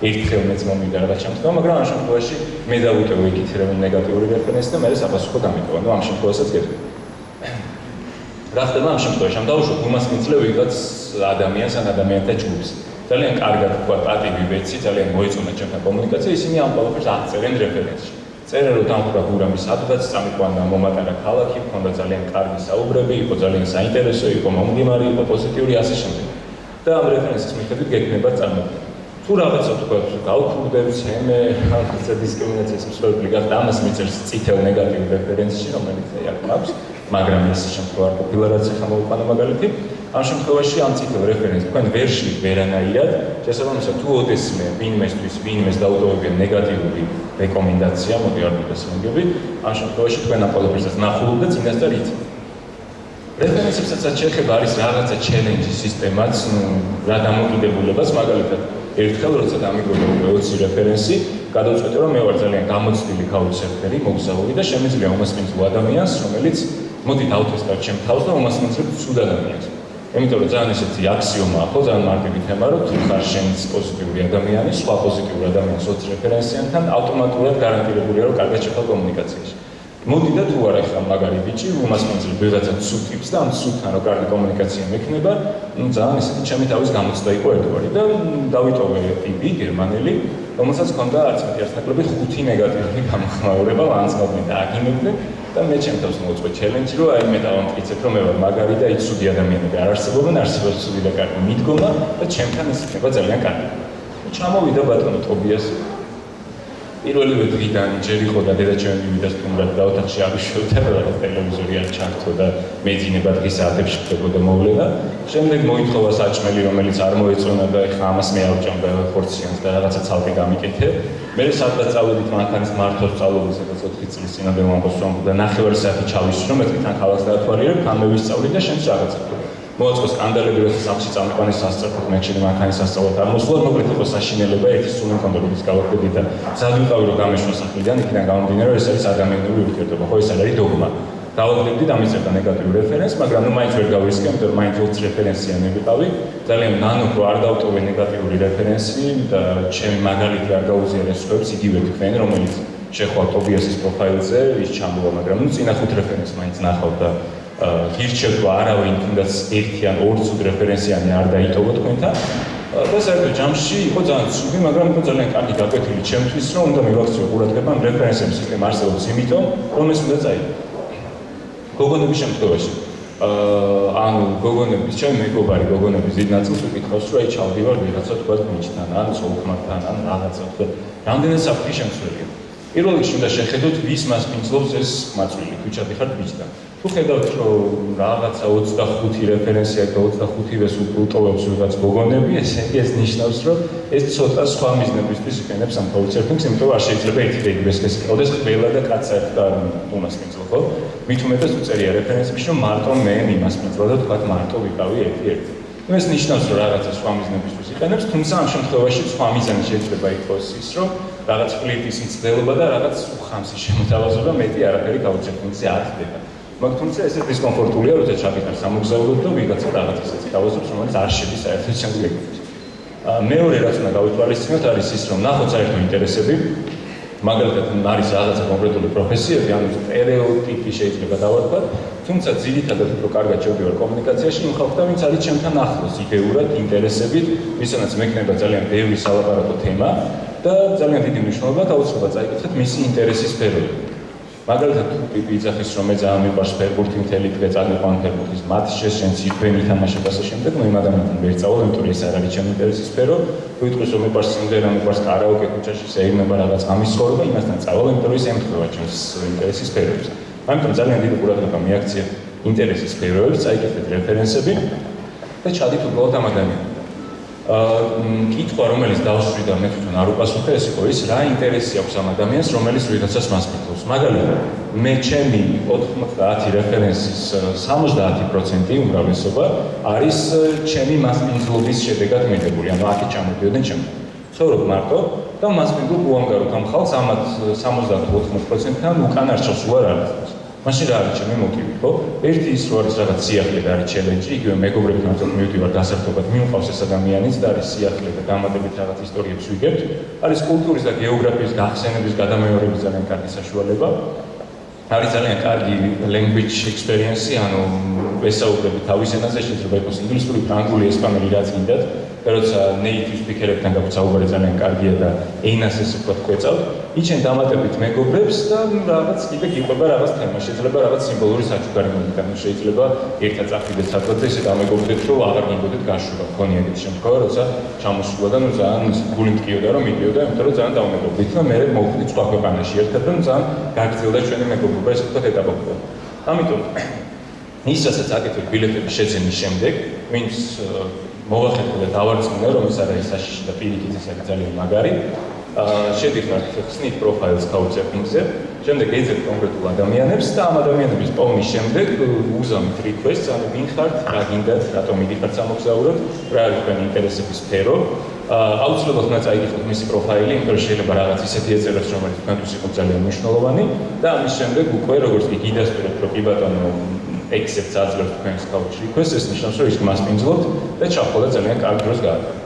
ერთხელ მეც მომიდა რაღაც შემთხვევა, მაგრამ ამ შემთხვევაში მე დავიტოვე იქით რომ ნეგატიური რეფერენსი და მე საპასუხო დამიტოვა. ნუ ამ შემთხვევასაც გეტყვი. რა ხდება ამ შემთხვევაში? ამ დავუშვათ უმასპინძლე ვიღაც ადამიანს ან ადამიანთა ჯგუფს. ძალიან კარგად თქვა პატივი ვეცი, ძალიან მოეწონა ჩემთან კომუნიკაცია, ისინი ამ ყველაფერს აღწერენ რეფერენსში. წერენ რომ დამხვრა გურამის ადგაც წამიყვანა მომატარა ქალაქი, ჰქონდა ძალიან კარგი საუბრები, იყო ძალიან საინტერესო, იყო მომგიმარი, იყო პოზიტიური ასე შემდეგ. და ამ რეფერენსის მიხედვით გექნება წარმოქმნა. თუ რაღაცა თქვა გავქურდებს ემე, ხალხის დისკრიმინაციის მსხვერპლი გახდა, ამას მიწერს წითელ ნეგატიურ რეფერენსში, რომელიც აქ აქვს, მაგრამ ეს შემთხვევა არ ყოფილა რაც ახლა მოვიყვანო მაგალითი. ამ შემთხვევაში ამ წითელ რეფერენსს თქვენ ვერ შევით ვერანაირად, შესაბამისად თუ ოდესმე ვინმეს დაუტოვებიან ნეგატიური რეკომენდაცია, მოდი არ მიგესმენგები, ამ შემთხვევაში თქვენ ამ ყველაფერსაც ნახულობთ და წინასწარ იცით. რეფერენსებსაც შეეხება არის რაღაცა ჩელენჯის სისტემაც, რა დამოკიდებულებას, მაგალითად, ერთხელ როცა დამიგვედა 20 რეფერენსი, გადავწყვეტე რომ მე ვარ ძალიან გამოცდილი couchsurferi, მოგზაური და შემიძლია უმასპინძლო ადამიანს, რომელიც მოდი დავთესტავ ჩემ თავს და უმასპინძლებ ცუდ ადამიანს. იმიტომ რომ ძალიან ესეთი აქსიომაა, ხო, ძალიან მარტივი თემა, რომ თუ ხარ შენს პოზიტიური ადამიანი, სხვა პოზიტიურ ადამიანს 20 რეფერენსიანთან ავტომატურად გარანტირებულია, რომ კარგად შეხვდა კომუნიკაციაში. მოდი და თუ არა ხარ მაგარი ბიჭი, უმასპინძლებ ვიღაცა ცუდ ტიპს და ამ ცუდთან რო კარგი კომუნიკაცია მექნება, ძალიან ესეთი ჩემი თავის გამოცდა იყო ერთგვარი და დავიტოვე ტიპი გერმანელი, რომელსაც ჰქონდა არც მეტი არც ნაკლები 5 ნეგატიური გამოხმაურება, ანცნობდნენ და აგინებდნენ და მე ჩემ თავს მოვუწყვე ჩელენჯი, რომ აი მე დავამტკიცებ, რომ მე ვარ მაგარი და იქ ცუდი ადამიანები არ არსებობენ, არსებობს ცუდი და კარგი მიდგომა და ჩემთან ის იქნება ძალიან კარგი. ჩამოვიდა ბატონო ტობიასი. პირველივე დღიდან ჯერ იყო და დედაჩემი მივიდა სტუმრად და ოთახში ავიშოვდა და ტელევიზორი არ ჩართო და მეძინება დღის საათებში ხდებოდა მოვლენა. შემდეგ მოითხოვა საჭმელი, რომელიც არ მოეწონა და ეხლა ამას მე ავჭამდა ხორციანს და რაღაცა ცალკე გამიკეთე. მე სადღაც წავედით მანქანის მართოს სწავლობაზე, სადაც 4 წლის წინამდე მომყოს რომ და 9 საათი ჩავისვრო, მე თან ქალაქს დაათვალიერებ, თან მე ვისწავლი და შენს რაღაცა. მოაწყო სკანდალები, როცა სახლში წამიყვანის სასწრაფოდ მე ჩემი მანქანის სასწავლად არ მოსულა, მოკლედ იყო საშინელება, ერთი სული მქონდა როდის გავაკეთე და ზადვიყავი რომ გამეშვა სახლიდან, იქიდან გამომდინარე, რომ ეს არის ადამიანური ურთიერთობა, ხო ეს არის დოგმა. დავაგდებდი და მიწერდა ნეგატიურ რეფერენსს, მაგრამ ნუ მაინც ვერ გავისკე, იმიტომ რომ მაინც 20 რეფერენსიანი ვიყავი. ძალიან ნანოქ რო არ დავტოვე ნეგატიური რეფერენსი და ჩემი მაგალითი არ გაუზიარეს სხვებს, იგივე თქვენ, რომელიც შეხვა ტობიასის პროფაილზე, ის ჩამოვა, მაგრამ ნუ წინა 5 რეფერენსს მაინც ნახავ და გირჩევთ არავინ თუნდაც ერთი ან ორი ცუდ რეფერენსიანი არ დაიტოვო თქვენთან და საერთოდ ჯამში იყო ძალიან ცუდი, მაგრამ იყო ძალიან კარგი გაკვეთილი ჩემთვის, რომ უნდა მივაქციო ყურადღება ამ რეფერენსების სისტემა არსებობს იმიტომ, რომ ეს უნდა წაიღო. გოგონების შემთხვევაში ანუ გოგონების, ჩემი მეგობარი გოგონების დიდ ნაწილს უკითხავს, რომ აი ჩავდივარ ვიღაცა თქვა ბიჭთან, ან ცოლ-ქმართან, ან რაღაცა თქვა რამდენად საფრთხე შემცველია. პირველ რიგში უნდა შეხედოთ, ვის მასპინძლობს ეს მაწვილი, ქუჩად ხართ ბიჭთან. თუ ხედავთ, რომ რაღაცა 25 რეფერენსია და 25-ს უპრუტოვებს ვიღაც გოგონები, ესე იგი ეს ნიშნავს, რომ ეს ცოტა სხვა მიზნებისთვის იყენებს ამ კაუჩერფინგს, იმიტომ რომ არ შეიძლება ერთი და იგივე ეს ყავდეს ყველა და კაც საერთოდ არ უმასპინძლო, ხო? მით უმეტეს უწერია რეფერენსებში, რომ მარტო მე მიმასპინძლო და თქვათ მარტო ვიყავი ერთი-ერთი. ეს ნიშნავს, რომ რაღაცა სხვა მიზნებისთვის იყენებს, თუმცა ამ შემთხვევაში სხვა მიზანი შეიძლება იყოს ის, რომ რაღაც ფლირტის მცდელობა და რაღაც უხამსის შემოთავაზება მეტი არაფერი კაუჩერფინგზე არ ხდება. მაგრამ თუმცა ესე დისკომფორტულია, როცა ჩაგიტარ სამოგზაუროდ და ვიღაცა რაღაც ისეთი თავაზობს, რომელიც არ შედის საერთოდ ჩემს ლეგებში. მეორე რაც უნდა გავითვალისწინოთ არის ის, რომ ნახოთ საერთო ინტერესები, მაგალითად არის რაღაცა კონკრეტული პროფესიები, ანუ სტერეოტიპი შეიძლება დავარქვათ, თუმცა ძირითადად უფრო კარგად შევდივარ კომუნიკაციაში იმ ხალხთან, ვინც არის ჩემთან ახლოს იდეურად, ინტერესებით, ვისაც მექნება ძალიან ბევრი სალაპარაკო თემა და ძალიან დიდი მნიშვნელობა აუცილებლად წაიკითხეთ მისი ინტერესის სფეროები. მაგალითად, თუ იძახის, რომ მე ძალიან მიყვარს ფეხბურთი, მთელი დღე წაიყვან ფეხბურთის მატჩში, შენს იქვენი თამაშებას და შემდეგ, ნუ იმ ადამიანთან ვერ წავალ, იმიტომ რომ ეს არ არის ჩემი ინტერესის სფერო. თუ იტყვის, რომ მიყვარს სიმღერა, მიყვარს კარაოკე ქუჩაში, შეიგნება რაღაც ამის ცხოვრება, იმასთან წავალ, იმიტომ რომ ეს ემთხვევა ჩემს ინტერესის სფეროებს. ამიტომ ძალიან დიდი ყურადღება მიაქცია ინტერესის სფეროებს, წაიკითხეთ რეფერენსები და ჩადით უბრალოდ ამ ადამიანთან. კითხვა, რომელიც დავსვრი და მე თვითონ არ უპასუხე, ეს იყო ის, რა ინტერესი აქვს ამ ადამიანს, რომელიც ვიღაცას მასპინძლობს. მაგალითად, მე ჩემი 90 რეფერენსის 70% უმრავლესობა არის ჩემი მასპინძლობის შედეგად მიღებული, ანუ აქ ჩამოდიოდნენ ჩემთან. ცხოვრობ მარტო და მასპინძლობ უამგაროდ ამ ხალხს, ამათ 70-80%-თან უკან არჩევს უარ არის. მაშინ რა არის ჩემი მოტივი, ხო? ერთი ის, რომ არის რაღაც სიახლე და არის ჩელენჯი, იგივე მეგობრებთან ერთად მივდივარ გასართობად, მიუყავს ეს ადამიანიც და არის სიახლე და დამატებით რაღაც ისტორიებს ვიგებთ. არის კულტურის და გეოგრაფიის გახსენების, გადამეორების ძალიან კარგი საშუალება. არის ძალიან კარგი language experience, ანუ ვესაუბრები თავის ენაზე, შეიძლება იყოს ინგლისური, ფრანგული, ესპანური, რაც გინდათ. და როცა native speaker-ებთან გაქვთ საუბარი ძალიან კარგია და ენას ესე ვთქვათ გვეწავთ, იჩენ დამატებით მეგობრებს და რაღაც კიდე გიყვება რაღაც თემა, შეიძლება რაღაც სიმბოლური საჩუქარი მომიტანო, შეიძლება ერთად წახვიდეთ სადღაც და ესე დამეგობრდეთ, რომ აღარ გინდოდეთ გაშვება, მქონია ეგეთი შემთხვევა, როცა ჩამოსულა და ნუ ძალიან გული მткиოდა, რომ მიდიოდა, იმიტომ რომ ძალიან დავმეგობრდით და მე მოვხვდით სხვა ქვეყანაში ერთად და ძალიან გაგრძელდა ჩვენი მეგობრობა, ესე ვთქვათ ეტაპობრივად. ამიტომ ის რასაც აკეთებ ბილეთების შეძენის შემდეგ, ვინც მოვახერხე და დავარწმუნე, რომ ეს არის საშიში და პირიქით ეს არის ძალიან მაგარი. შედიხართ ხსნით პროფაილს კაუჩერფინგზე, შემდეგ ეძებთ კონკრეტულ ადამიანებს და ამ ადამიანების პოვნის შემდეგ უზამით რეკვესტს, ანუ ვინ ხართ, რა გინდათ, რატომ მიდიხართ სამოგზაუროდ, რა არის თქვენი ინტერესების სფერო. აუცილებლად უნდა წაიგიხოთ მისი პროფაილი, იმიტომ რომ შეიძლება რაღაც ისეთი ეწეროს, რომელიც თქვენთვის იყო ძალიან მნიშვნელოვანი და ამის შემდეგ უკვე როგორც კი გიდასტურებთ, რომ კი ბატონო accept აძლევთ თქვენს couch request, ეს ნიშნავს, რომ ის მასპინძლობთ და ჩახვალა ძალიან კარგ დროს გაატარებთ.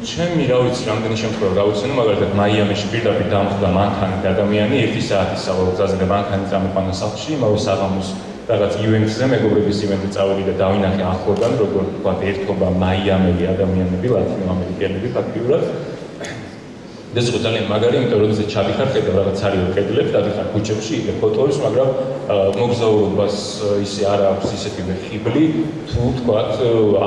ჩემი რა ვიცი, რამდენი შემთხვევა გავიცანო, მაგალითად მაიამიში პირდაპირ დამხვდა მანქანით ადამიანი, 1 საათის სავალო გზაზე და მანქანით წამიყვანა სახლში, იმავე საღამოს რაღაც ივენთზე, მეგობრების ივენთზე წავედი და დავინახე ახლოდან, როგორ ვთქვათ, ერთობა მაიამელი ადამიანები, ლათინოამერიკელები ფაქტიურად. ეს იყო ძალიან მაგარი, იმიტომ რომ როდესაც ჩადიხარ, ხედავ რაღაც არიო კედლებს, დადიხარ ქუჩებში, იღებ ფოტოებს, მაგრამ მოგზაურობას ისე არ აქვს ისეთივე ხიბლი, თუ თქვათ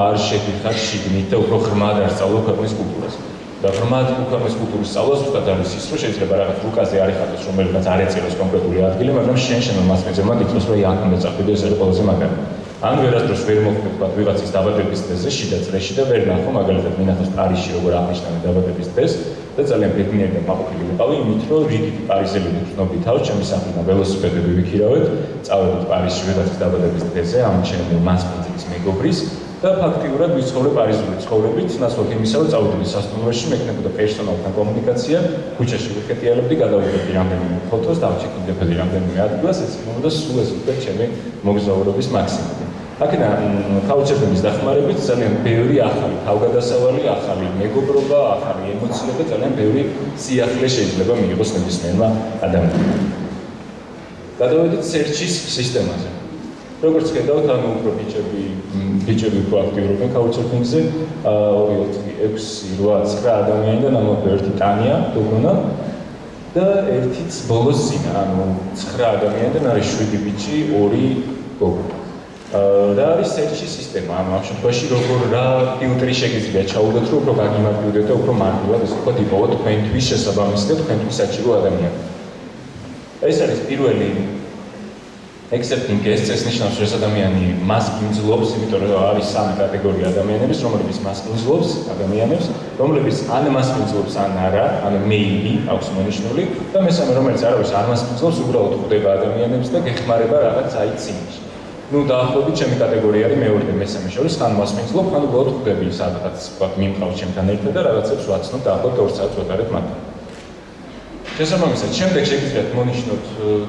არ შედიხარ შიგნით და უფრო ღრმად არ სწავლობ ქვეყნის კულტურას. და ღრმად ქვეყნის კულტურის სწავლა ზუსტად არის ის, რომ შეიძლება რაღაც რუკაზე არ იხატოს, რომელიღაც არ ეწეროს კონკრეტული ადგილი, მაგრამ შენ მასპინძელმა გითხრას, რომ აქ უნდა წახვიდე, ეს არის ყველაზე მაგარი. ან ვერასდროს ვერ მოხდა თქვათ ვიღაცის დაბადების დღეზე, შიდა წრეში და ვერ ნახო, მაგალითად მინახავს პარიზში როგორ აღნიშნავენ დაბადების დღეს. და ძალიან ბედნიერი და მაყურებელი ვიყავი, იმით რომ რიგითი პარიზელები ვწნობი თავს, ჩემი სახლიდან ველოსიპედები ვიქირავეთ, წავედით პარიზში ვიღაცის დაბადების დღეზე, ამ ჩემი მასპინძლის მეგობრის და ფაქტიურად ვიცხოვრე პარიზული ცხოვრებით, ნაცვლად იმისა, რომ წავედით სასტუმროში, მექნებოდა პერსონალთან კომუნიკაცია, ქუჩაში ვიხეტიალებდი, გადავიღებდი რამდენიმე ფოტოს, დავჩეკინდებოდი რამდენიმე ადგილას, ეს იყო სულ ეს უკვე ჩემი მოგზაურობის მაქსიმუმი. აქედან კაუჩერფინგის დახმარებით ძალიან ბევრი ახალი თავგადასავალი, ახალი მეგობრობა, ახალი ემოცია და ძალიან ბევრი სიახლე შეიძლება მიიღოს ნებისმიერმა ადამიანმა. გადავედით search-ის სისტემაზე. როგორც ხედავთ, ანუ უფრო ბიჭები უფრო აქტიურობენ კაუჩერფინგზე, 2-6-8-9 ადამიანიდან ამოდი ერთი ტანია, დოგონა და ერთიც ბოლოს წინა, ანუ 9 ადამიანიდან არის 7 ბიჭი, 2 გოგონა. რა არის search-ის სისტემა? ამ შემთხვევაში როგორ რა ფილტრი შეგიძლია ჩაუდოთ, რომ უფრო გაგიმართლდეთ და უფრო მარტივად ესე ვთქვათ, იპოვოთ თქვენთვის შესაბამისი და თქვენთვის საჭირო ადამიანი. ეს არის პირველი accepting guests, ეს ნიშნავს, რომ ეს ადამიანი მას გიმძლობს, იმიტომ რომ არის სამი კატეგორია ადამიანების, რომლებიც მას გიმძლობს ადამიანებს, რომლებიც ან მას გიმძლობს, ან არა, ანუ maybe აქვს მონიშნული და მესამე, რომელიც არავის არ მას გიმძლობს, უბრალოდ ხვდება ადამიანებს და გეხმარება რაღაც აიც იმაში. Ну, დაახლოებით ჩემი კატეგორია არის მეორე და მესამე შორის, ხან მას მიგძლობ, ხან უბრალოდ ხვდები სადღაც, ვთქვათ, მიმყავს ჩემთან ერთად და რაღაცებს ვაცნობ დაახლოებით 2 საათს ვატარებ მათთან. შესაბამისად, შემდეგ შეგიძლიათ მონიშნოთ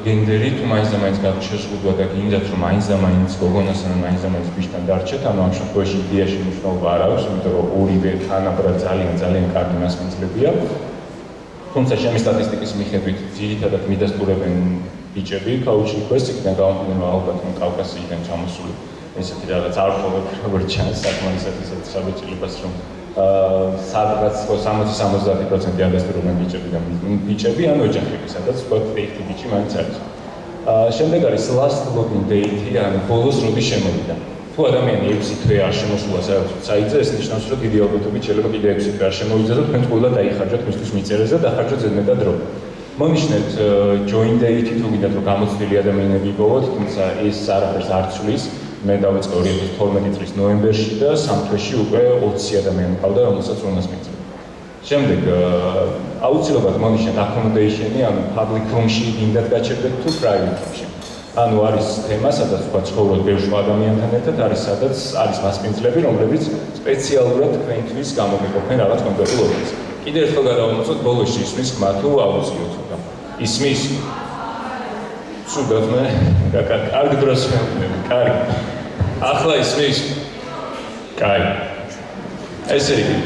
გენდერი, თუ მაინც და მაინც გაქვთ შეზღუდვა და გინდათ, რომ მაინც და მაინც გოგონასთან ან მაინც და მაინც ბიჭთან დარჩეთ, ანუ ამ შემთხვევაში იდეაში მნიშვნელობა არ აქვს, იმიტომ რომ ორივე თანაბრად ძალიან კარგი მასპინძლებია. თუმცა ჩემი სტატისტიკის მიხედვით, ძირითადად მიდასტურებენ ბიჭები, couch request-იდან გამომდინარე, ალბათ რომ კავკასიიდან ჩამოსული ესეთი რაღაც არ ყოფილ, როგორც ჩანს, საკმარისად ისეთ საბეჭდილებას, რომ სადღაც 60-70% ადასტურებენ ბიჭები, ან ოჯახები, სადაც ვთქვათ, ერთი ბიჭი მაინც არის. შემდეგ არის last login date, ანუ ბოლოს როდის შემოვიდა. თუ ადამიანი 6 თვე არ შემოსულა საიტზე, ეს ნიშნავს, რომ დიდი ალბათობით შეიძლება კიდე 6 თვე არ შემოვიდეს და თქვენ ყველა დაიხარჯოთ მისთვის მიწერეს და დახარჯოთ ზედმეტად დრო. მონიშნეთ join date, თუ გინდათ რომ გამოცდილი ადამიანები იპოვოთ, თუმცა ეს არაფერს არ ცვლის. მე დავიწყე 2012 წლის ნოემბერში და 3 თვეში უკვე 20 ადამიანი მყავდა, რომელსაც უნდას მიწევდა. შემდეგ აუცილებლად მონიშნეთ accommodation-ი, ანუ public room-ში გინდათ გაჩერდეთ თუ private room-ში. ანუ არის თემა, სადაც თქვა ცხოვრობ ბევრ ადამიანთან ერთად, არის სადაც არის მასპინძლები, რომლებიც სპეციალურად თქვენთვის გამოგიყოფენ რაღაც კონკრეტულ ოფისს. კიდევ ერთხელ გადავამოწმოთ, ბოლოში ისმის ხმა თუ აუციოთ ხმა. ისმის სულაც მე კარგი დროს ვემნები, კარგი. ახლა ისმის? კარგი. ესე იგი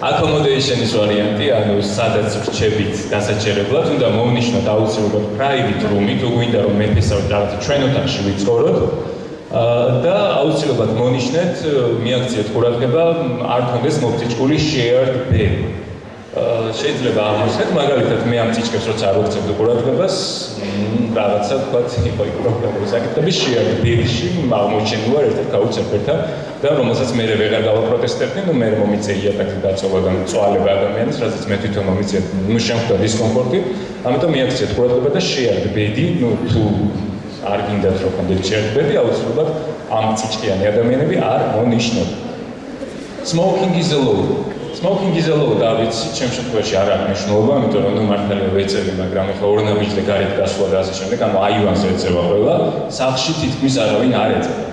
accommodation-ის ვარიანტი, ანუ სადაც რჩებით დასაჩერებლად, უნდა მოვნიშნოთ აუცილებლად private room-ი, თუ გვინდა რომ მეფესავთ რაღაცა ჩვენ ოთახში ვიცხოვროთ და აუცილებლად მონიშნეთ, მიაქციეთ ყურადღება, არ გქონდეს მოფწიჭკული shared bed. შეიძლება აღმოჩნდეთ, მაგალითად მე ამ წიჭკებს როცა არ ვქცევდი ყურადღებას, რაღაცა ვთქვათ, იყო პრობლემური საკითხები shared bed-ში აღმოჩენილა ერთ-ერთ couch-ებთან და რომელსაც მე ვეღარ გავაპროტესტებდი, ნუ მე მომიწეია ტაქსი დაწოვა და მწვალება ადამიანის, რასაც მე თვითონ მომიწია, ნუ შემხვდა დისკომფორტი, ამიტომ მიაქციეთ ყურადღება და shared bed-ი, ნუ თუ არ გინდათ რომ კონდეთ shared bed-ი, აუცილებლად ამ წიჭკიანი ადამიანები არ მონიშნოთ. Smoking is allowed. Smoking is allowed, და ვიცი, ჩემ შემთხვევაში არ აქვს მნიშვნელობა, იმიტომ რომ ნუ მართალია ვეწევი, მაგრამ ეხლა ორნამიჯზე გარეთ გასვლა და ასე შემდეგ, ანუ აივანზე ეწევა ყველა, სახლში თითქმის არავინ არ ეწევა.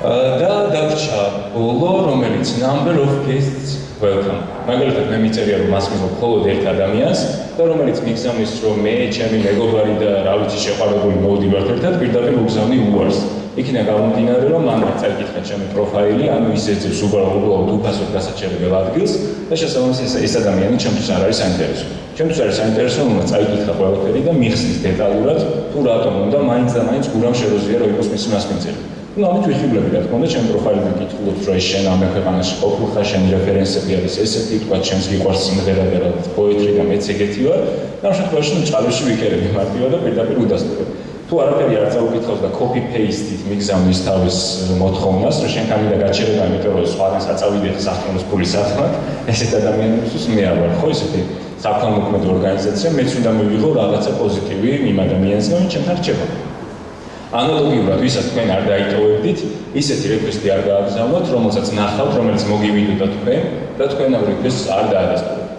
და დარჩა ბოლო, რომელიც number of guests welcome. მაგალითად მე მიწერია რომ მას მიღებ მხოლოდ ერთ ადამიანს და რომელიც მიგზავნის რომ მე, ჩემი მეგობარი და რა ვიცი შეყვარებული მოვდივართ ერთად, პირდაპირ უგზავნი უარს. იქიდან გამომდინარე რომ მან წაიკითხა ჩემი პროფაილი, ანუ ის ეძებს უბრალოდ უფასოდ დასაჩერებელ ადგილს და შესაბამისად ეს ადამიანი ჩემთვის არ არის საინტერესო. ჩემთვის არის საინტერესო, რომ წაიკითხა ყველაფერი და მიხსნის დეტალურად, თუ რატომ უნდა მაინც და მაინც გურამ შეროზია რომ იყოს მისი მასპინძელი. Ну, ამით ვიხიბლები, რა თქმა უნდა, ჩემ პროფაილიდან კითხულობთ, რომ ეს შენ ამ ქვეყანაში ყოფილ ხარ, შენი რეფერენსები არის ესეთი, თქვა, ჩემს გიყვარს სიმღერა და რაღაც პოეტრი და მეც ეგეთი ვარ. და ამ შემთხვევაში ჭალებში ვიკერები მარტივად და პირდაპირ უდასტურებ. თუ არაფერი არ წაუკითხავს და copy paste-ით მიგზავნის თავის მოთხოვნას, რომ შენ გამიდა გაჩერება, იმიტომ რომ სხვადასხვა საწავიდე სახელმწიფოს ფულის ათმად, ესეთ ადამიანებისთვის მე არ ვარ, ხო ესეთი საქველმოქმედო ორგანიზაცია, მეც უნდა მივიღო რაღაცა პოზიტივი იმ ადამიანისგან, ვინც ჩემთან რჩება. ანალოგიურად, ვისაც თქვენ არ დაიტოვებდით, ისეთი რეკვესტი არ გააგზავნოთ, რომელსაც ნახავთ, რომელიც მოგივიდოდა თქვენ და თქვენ ამ რეკვესტს არ დაადასტურებთ.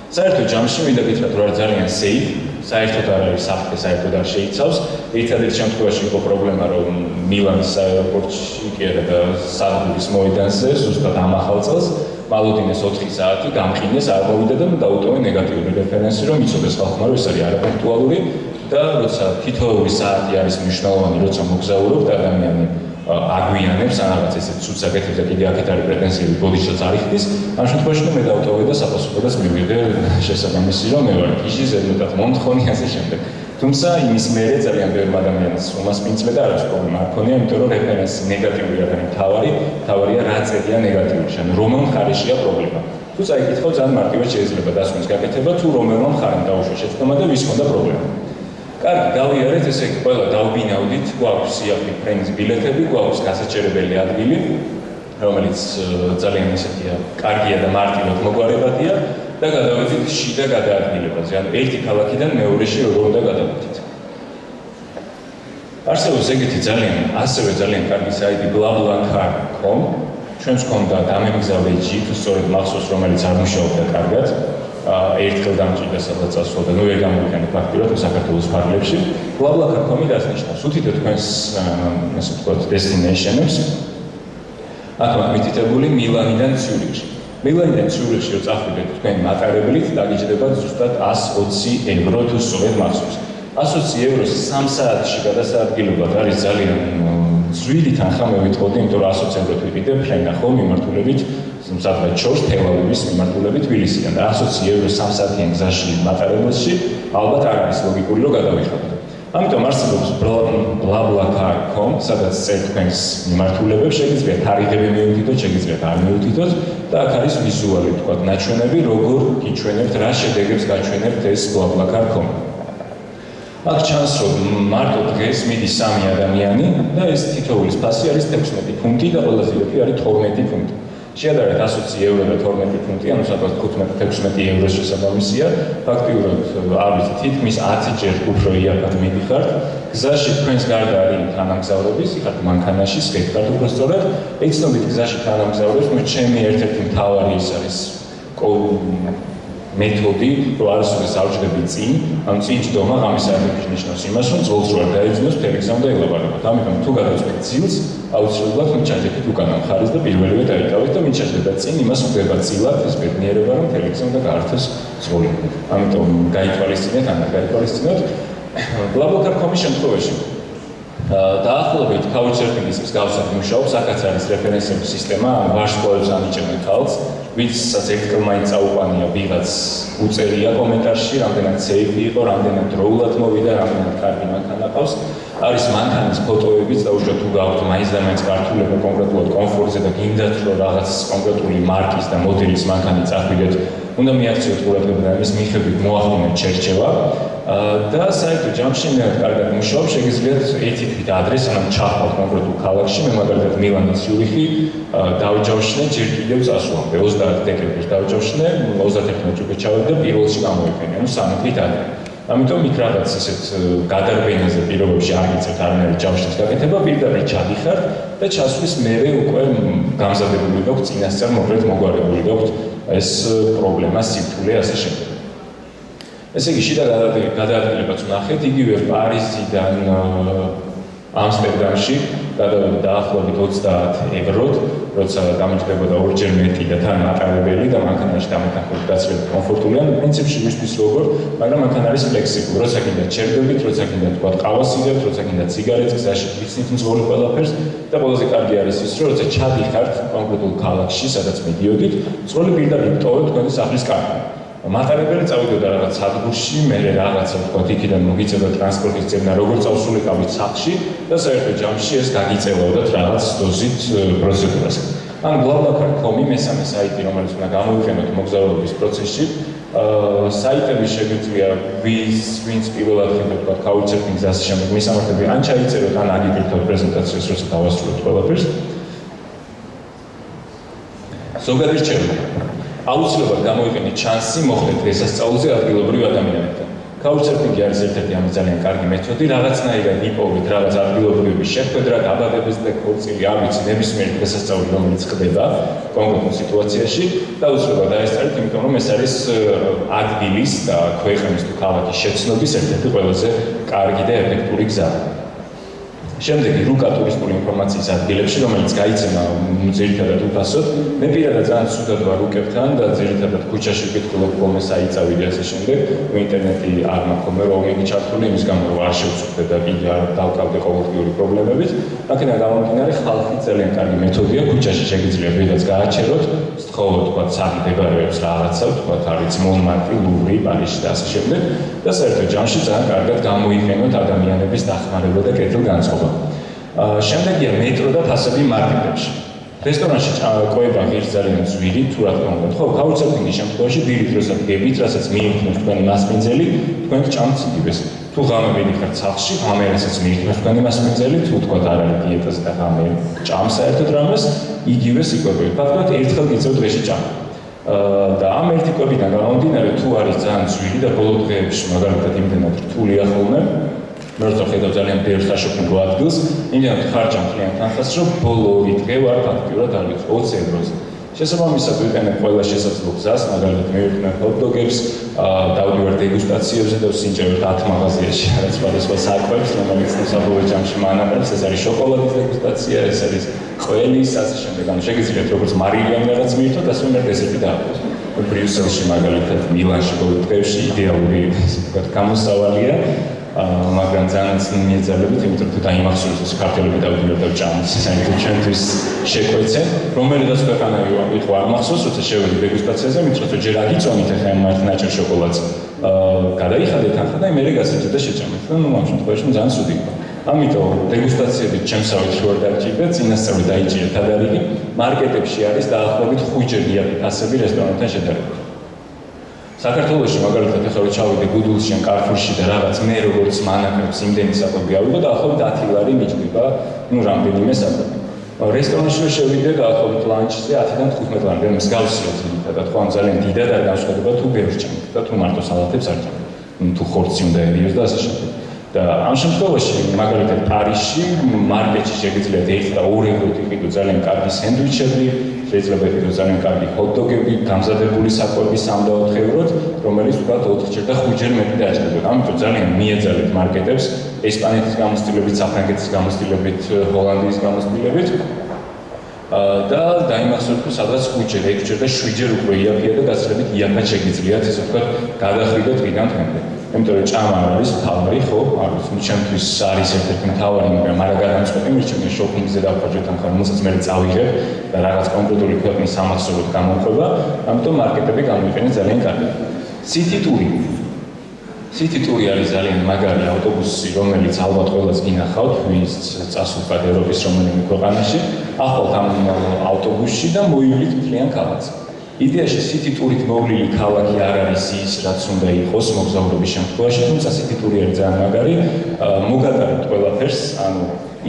საერთოდ ჯამში მინდა გითხრათ, რომ არის ძალიან safe, საერთოდ არ არის საფრთხე, საერთოდ არ შეიცავს. ერთადერთი შემთხვევაში იყო პრობლემა, რომ მილანის აეროპორტში კი არა და სადგურის მოედანზე, ზუსტად ამ ახალ წელს, მალოდინეს 4 საათი გამყინეს, არ მოვიდა და დაუტოვე ნეგატიური რეფერენსი, რომ იცოდეს ხალხმა, რომ ეს არის არაპუნქტუალური და როცა თითოეული საათი არის მნიშვნელოვანი, როცა მოგზაურობ და ადამიანი აგვიანებს ან რაღაც ესეთ ცუდს აკეთებს და კიდე აქეთ არის პრეტენზიები ბოდიშსაც არ იხდის, ამ შემთხვევაში მე დავტოვე და საპასუხოდას მივიღე შესაბამისი რომ მე ვარ კიში ზედმეტად მომთხოვნი ასე შემდეგ. თუმცა იმის მერე ძალიან ბევრი ადამიანის უმასპინძლე და არც პრობლემა არ ქონია, იმიტომ რომ რეფერენსი ნეგატიური არ არის მთავარია რა წერია ნეგატიური, ანუ რომელ მხარეშია პრობლემა. თუ წაიკითხავ ძალიან მარტივად შეიძლება დასვნის გაკეთება თუ რომელმა მხარემ დაუშვა შეცდომა და ვის ჰქონდა პრობლემა. კარგი, გავიარეთ, ესე იგი, ყველა დავბინავდით, გვაქვს სიახლე ფრენის ბილეთები, გვაქვს გასაჭერებელი ადგილი, რომელიც ძალიან ისეთია, კარგია და მარტივად მოგვარებადია და გადავედით შიდა გადაადგილებაზე, ანუ ერთი ქალაქიდან მეორეში როგორ უნდა გადავიდეთ. არსებობს ეგეთი ასევე ძალიან კარგი საიტი BlaBlaCar.com, ჩვენს ჰქონდა დამემგზავრე ჯიპ, სწორედ მახსოვს, რომელიც არ მუშაობდა კარგად. ერთხელ დამჭირდა სადღაც წასვლა, ნუ ვერ გამოვიყენე ფაქტიურად საქართველოს ფარგლებში. BlaBlaCar.com-ი დასნიშნავს უთითო თქვენს, ასე ვთქვათ, destination-ებს. აქ მითითებული მილანიდან ციურიხში. მილანიდან ციურიხში რო წახვიდეთ თქვენი მატარებლით, დაგიჯდებათ ზუსტად 120 ევრო თუ სწორედ მახსოვს. 120 ევროს 3 საათში გადასაადგილებლად არის ძალიან ძვირი თანხა მე ვიტყოდი, იმიტომ რომ 120 ევროთ ვიყიდე ფრენა ხო მიმართულებით სადღაც შორს თელავივის მიმართულებით თბილისიდან და 120 ევრო 3 საათიან გზაში მატარებელში ალბათ არ არის ლოგიკური რომ გადავიხადოთ. ამიტომ არსებობს BlaBlaCar.com, სადაც წერთ თქვენს მიმართულებებს, შეგიძლიათ თარიღები მიუთითოთ, შეგიძლიათ არ მიუთითოთ და აქ არის ვიზუალი თქვათ ნაჩვენები, როგორ გიჩვენებთ, რა შედეგებს გაჩვენებთ ეს BlaBlaCar.com. აქ ჩანს, რომ მარტო დღეს მიდის 3 ადამიანი და ეს თითოეულის ფასი არის 16 ფუნტი და ყველაზე იაფი არის 12 ფუნტი. შეადარეთ 120 ევრო და 12 ფუნტი, ანუ სადღაც 15-16 ევროს შესაბამისია. ფაქტიურად არ ვიცი, თითქმის 10 ჯერ უფრო იაფად მიდიხართ. გზაში თქვენს გარდა არის თანამგზავრები, ხართ მანქანაში, სკეითქართ უფრო სწორად. ეცნობით გზაში თანამგზავრებს, ჩემი ერთ-ერთი მთავარი ის არის მეთოდი, რომ არასოდეს ავჯდები წინ, ანუ წინ ჯდომა ღამის საათებში ნიშნავს იმას, რომ ძვოლს რო არ დაეძინოს, მთელი გზა უნდა ელაპარაკოთ. ამიტომ თუ გადავწყვეტ ძილს, აუცილებლად მიჩაჯდებით უკანა მხარეს და პირველივე დაიკავეთ და მიჩაჯდება წინ, იმას ხდება წილად ეს ბედნიერება, რომ მთელი გზა უნდა გაართოს ძვოლი. ამიტომ გაითვალისწინეთ, გაითვალისწინოთ. BlaBlaCar.com-ის შემთხვევაში დაახლოებით couchsurfing-ის მსგავსად მუშაობს, აქაც არის რეფერენსების სისტემა, ვარსკვლავებს ანიჭებენ თავს, ვისაც ერთხელ მაინც წაუყვანია ვიღაც უწერია კომენტარში, რამდენად სეიფი იყო, რამდენად დროულად მოვიდა, რამდენად კარგი მანქანა ყავს. არის მანქანის ფოტოებიც და უშუალოდ თუ გაქვთ მაინც და მაინც გართულება კონკრეტულად კომფორტზე და გინდათ რომ რაღაც კონკრეტული მარკის და მოდელის მანქანა წახვიდეთ, უნდა მიაქციოთ ყურადღება და ამის მიხედვით მოახდინოთ შერჩევა. და საერთო ჯამში მე კარგად მუშაობს, შეგიძლიათ ერთი თვით ადრეს, ანუ ჩახვალთ კონკრეტულ ქალაქში, მე მაგალითად მილანი ციურიხი დავჯავშნე ჯერ კიდევ წასვლამდე 30 დეკემბერს დავჯავშნე, 31 ჯგუფი ჩავედი და პირველში გამოვიყენე, ანუ 3 თვით ადრე. ამიტომ იქ რაღაც ესეთ გადარბენაზე პირობებში არ გიწევთ არანაირი ჯავშნის გაკეთება, პირდაპირ ჩადიხართ და ჩასვლის მერე უკვე გამზადებული გაქვთ წინასწარ მოკლედ მოგვარებული გაქვთ ეს პრობლემა, სიფთულე ასე შემდეგ. ესე იგი, შიდა გადაადგილებაც ვნახეთ, იგივე პარიზიდან ამსტერდამში გადავედი დაახლოებით 30 ევროთ, როცა დამჭირდებოდა ორჯერ მეტი და თან მატარებელი და მანქანაში დამეთანხმებით გაცილებით კომფორტულია, ანუ პრინციპში ვისთვის როგორ, მაგრამ მანქანა არის ფლექსიბული, როცა გინდა ჩერდებით, როცა გინდა თქვა ყავას იღებთ, როცა გინდა ციგარეტს გზაში ვიცით მძღოლი ყველაფერს და ყველაზე კარგი არის ის, რომ როცა ჩადიხართ კონკრეტულ ქალაქში, სადაც მიდიოდით, მძღოლი პირდაპირ ტოვებთ თქვენი სახლის კარტა. მატარებელი წავიდოდა რაღაც სადგურში, მერე რაღაცა თქვა იქიდან მოგიწევდა ტრანსპორტის ძებნა, როგორ წავსულიყავით სახლში და საერთო ჯამში ეს გაგიწევოდათ რაღაც დოზით პროცედურაზე. ან BlaBlaCar.com-ი მესამე საიტი, რომელიც უნდა გამოვიყენოთ მოგზაურობის პროცესში, საიტები შეგვიძლია ვინც პირველად ხდება couchsurfing გზას შემდეგ მისამართები ან ჩაიწეროთ, ან აგიგებთ პრეზენტაციას, როცა დავასრულოთ ყველაფერს. ზოგადად რჩევები. აუცილებლად გამოიყენეთ ჩანსი მოხდეთ დღესასწაულზე ადგილობრივ ადამიანებთან. couchsurfing-ი არის ერთ-ერთი ამის ძალიან კარგი მეთოდი, რაღაცნაირად იპოვეთ რაღაც ადგილობრივების შეხვედრა, დაბადების და ქორწილი, არ ვიცი, ნებისმიერი დღესასწაული, რომელიც ხდება კონკრეტულ სიტუაციაში და აუცილებლად დაესწრეთ, იმიტომ რომ ეს არის ადგილის და ქვეყნის თუ ქალაქის შეცნობის ერთ-ერთი ყველაზე კარგი და ეფექტური გზა. შემდეგი რუკა ტურისტული ინფორმაციის ადგილებში, რომელიც გაიცემა ძირითადად უფასოდ, მე პირადად ძალიან ცუდად ვარ რუკებთან და ძირითადად ქუჩაში ვკითხულობ ხოლმე საიტავი და ასე შემდეგ, ინტერნეტი არ მაქვს ხოლმე როუმინგი ჩართული, იმის გამო რომ არ შევწუხდე და კიდე არ დავკავდე ყოველდღიური პრობლემებით. აქედან გამომდინარე, ხალხი ძალიან კარგი მეთოდია, ქუჩაში შეგიძლიათ ვიღაც გააჩეროთ, სთხოვოთ თქვა სახლი მდებარეობს რაღაცა, თქვა არის მონმარტრი, ლuvri, პარიზი და ასე შემდეგ და საერთო ჯამში ძალიან კარგად გამოიყენოთ ადამიანების დახმარება და კეთილგანწყობა. შემდეგია მეტრო და ფასები მარკეტებში. რესტორანში ყვება ღირს ძალიან ძვირი, თუ რა თქმა უნდა. ხო, couchsurfing-ის შემთხვევაში დილით როცა გებით, რასაც მიიღნოთ თქვენი მასპინძელი, თქვენ ჭამთ ციგიბეს. თუ ღამე მიდიხარ სახლში, ღამე რასაც მიირთმევს თქვენ იმას მიზელი, თუ თქვა არ არის დიეტაზე და ღამე ჭამს საერთოდ რამეს, იგივე სიკვებებით. ფაქტობრივად ერთხელ გიწევ დღეში ჭამა. და ამ ერთი კვებიდან გამომდინარე, თუ არის ძალიან ძვირი და ბოლო დღეებში მაგალითად იმდენად რთულია ხოლმე, მე როცა ხედავ ძალიან ბევრ საშუქებულ ადგილს, იმდენად ხარჯამ ძალიან თანხას, რომ ბოლო ორი დღე ვარ ფაქტიურად არ ვიცი 20 ევროზე. შესაბამისად ვიყენებ ყველა შესაძლო გზას, მაგალითად მივიხნევ ჰოთ-დოგებს, დავდივარ დეგუსტაციებზე და ვსინჯავებ 10 მაღაზიაში რაღაც სხვადასხვა საკვებს, რომელიც საბოლოო ჯამში მანაყრებს, ეს არის შოკოლადის დეგუსტაცია, ეს არის ყველის, ასე შემდეგ. ანუ შეგიძლიათ როგორც მარილიანი რაღაც მიირთოთ, ასე უნდა დესერტი დააყოთ. ბრიუსელში მაგალითად მილანში ბოლო დღეებში იდეალური ისე ვთქვათ გამოსავალია, მაგრამ ძალიან მიეძალებით, იმიტომ რომ დაიმახსოვროს ეს ქართველები დავდივარ და ვჭამს, საერთოდ ჩვენთვის შეკვეცე, რომელიღაც ქვეყანაში იყო არ მახსოვს, როცა შევედი დეგუსტაციაზე, მითხრათ რომ ჯერ აგიწონით ახლა ამ ნაჭერ შოკოლადს, გადაიხადეთ ახლა და მე გასაჭირდა და შეჭამეთ და ამ შემთხვევაში ძალიან ცუდი იყო. ამიტომ დეგუსტაციებით ჩემსავით რო არ დაჭირდა, წინასწარი დაიჭირა თადარიგი, მარკეტებში არის დაახლოებით 5 ჯერ იაფი ფასები რესტორანთან შედარებით. საქართველოში მაგალითად ახლა რო ჩავიდე გუდულში ან კარფურში და რაღაც მე როგორც მანაყრებს იმდენი საკვები ავიღო დაახლოებით 10 ლარი მიჭდება, ну რამდენიმე საკვები. რესტორანში რო შევიდე დაახლოებით ლანჩზე 10-დან 15 ლარი, მსგავსია ძირითადად, ხო ამ ძალიან დიდად არ განსხვავდება თუ ბევრს ჭამთ და თუ მარტო სალათებს არ ჭამთ. თუ ხორცი უნდა ერიოს და ასე შემდეგ. და ამ შემთხვევაში მაგალითად პარიზში მარკეტში შეგიძლიათ 1 და 2 ევროთ იყიდო ძალიან კარგი სენდვიჩები, შეიძლება იყიდო ძალიან კარგი ჰოთ-დოგები, გამზადებული საკვები 3 და 4 ევროთ, რომელიც ვთქვათ 4 ჯერ და 5 ჯერ მეტი დაჭირდება. ამიტომ ძალიან მიეძალეთ მარკეტებს ესპანეთის გამოცდილებით, საფრანგეთის გამოცდილებით, ჰოლანდიის გამოცდილებით. და დაიმახსოვრეთ, რომ სადღაც 5 ჯერ, 6 ჯერ და 7 ჯერ უკვე იაფია და გასწრებით იაფად შეგიძლიათ ესე ვთქვათ გადახვიდეთ დღიდან დღემდე. იმიტომ რომ ჭამა არ არის მთავარი, ხო? არ ვიცი, ჩემთვის არის ერთ-ერთი მთავარი, მაგრამ არა გადამწყვეტი, მე შოპინგზე დავხარჯოთ ამ ხარ, რომელსაც მე წავიღებ და რაღაც კონკრეტული ქვეყნის სამახსოვროდ გამოყვება, ამიტომ მარკეტები გამოვიყენე ძალიან კარგად. City Tour არის ძალიან მაგარი ავტობუსი, რომელიც ალბათ ყველას გინახავთ, ვინც წასულიყავთ ევროპის რომელიმე ქვეყანაში, ახალ ამ ავტობუსში და მოივლით მთლიან ქალაქს. იდეაში City Tour-ით მოვლილი ქალაქი არ არის ის, რაც უნდა იყოს მოგზაურობის შემთხვევაში, თუმცა City Tour არის ძალიან მაგარი, მოგატარებთ ყველაფერს, ანუ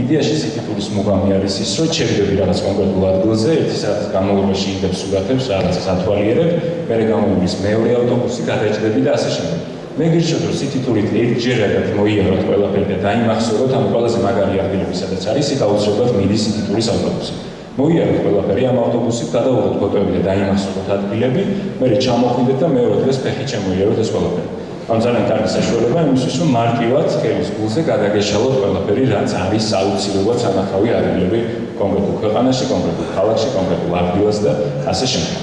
იდეაში City Tour-ის მუღამი არის ის, რომ ჩერდები რაღაც კონკრეტულ ადგილზე, 1 საათის განმავლობაში იდებ სურათებს, რაღაცას ათვალიერებ, მერე გამოვლის მეორე ავტობუსი, გადაჭდები და ასე შემდეგ. მე გირჩევთ, რომ City Tour-ით ერთჯერადად მოიაროთ ყველაფერი და დაიმახსოვროთ ამ ყველაზე მაგარი ადგილები, სადაც არის, იქ აუცილებლად მიდის City Tour-ის ავტობუსი. მოიაროთ ყველაფერი ამ ავტობუსით, გადავიღოთ ფოტოები და დაიმახსოვროთ ადგილები, მერე ჩამოხვიდეთ და მეორე დღეს ფეხით შემოიაროთ ეს ყველაფერი. ამ ძალიან კარგი საშუალება იმისთვის, რომ მარტივად სკელის გულზე გადაგეშალოთ ყველაფერი, რაც არის აუცილებლად სანახავი ადგილები კონკრეტულ ქვეყანაში, კონკრეტულ ქალაქში, კონკრეტულ ადგილას და ასე შემდეგ.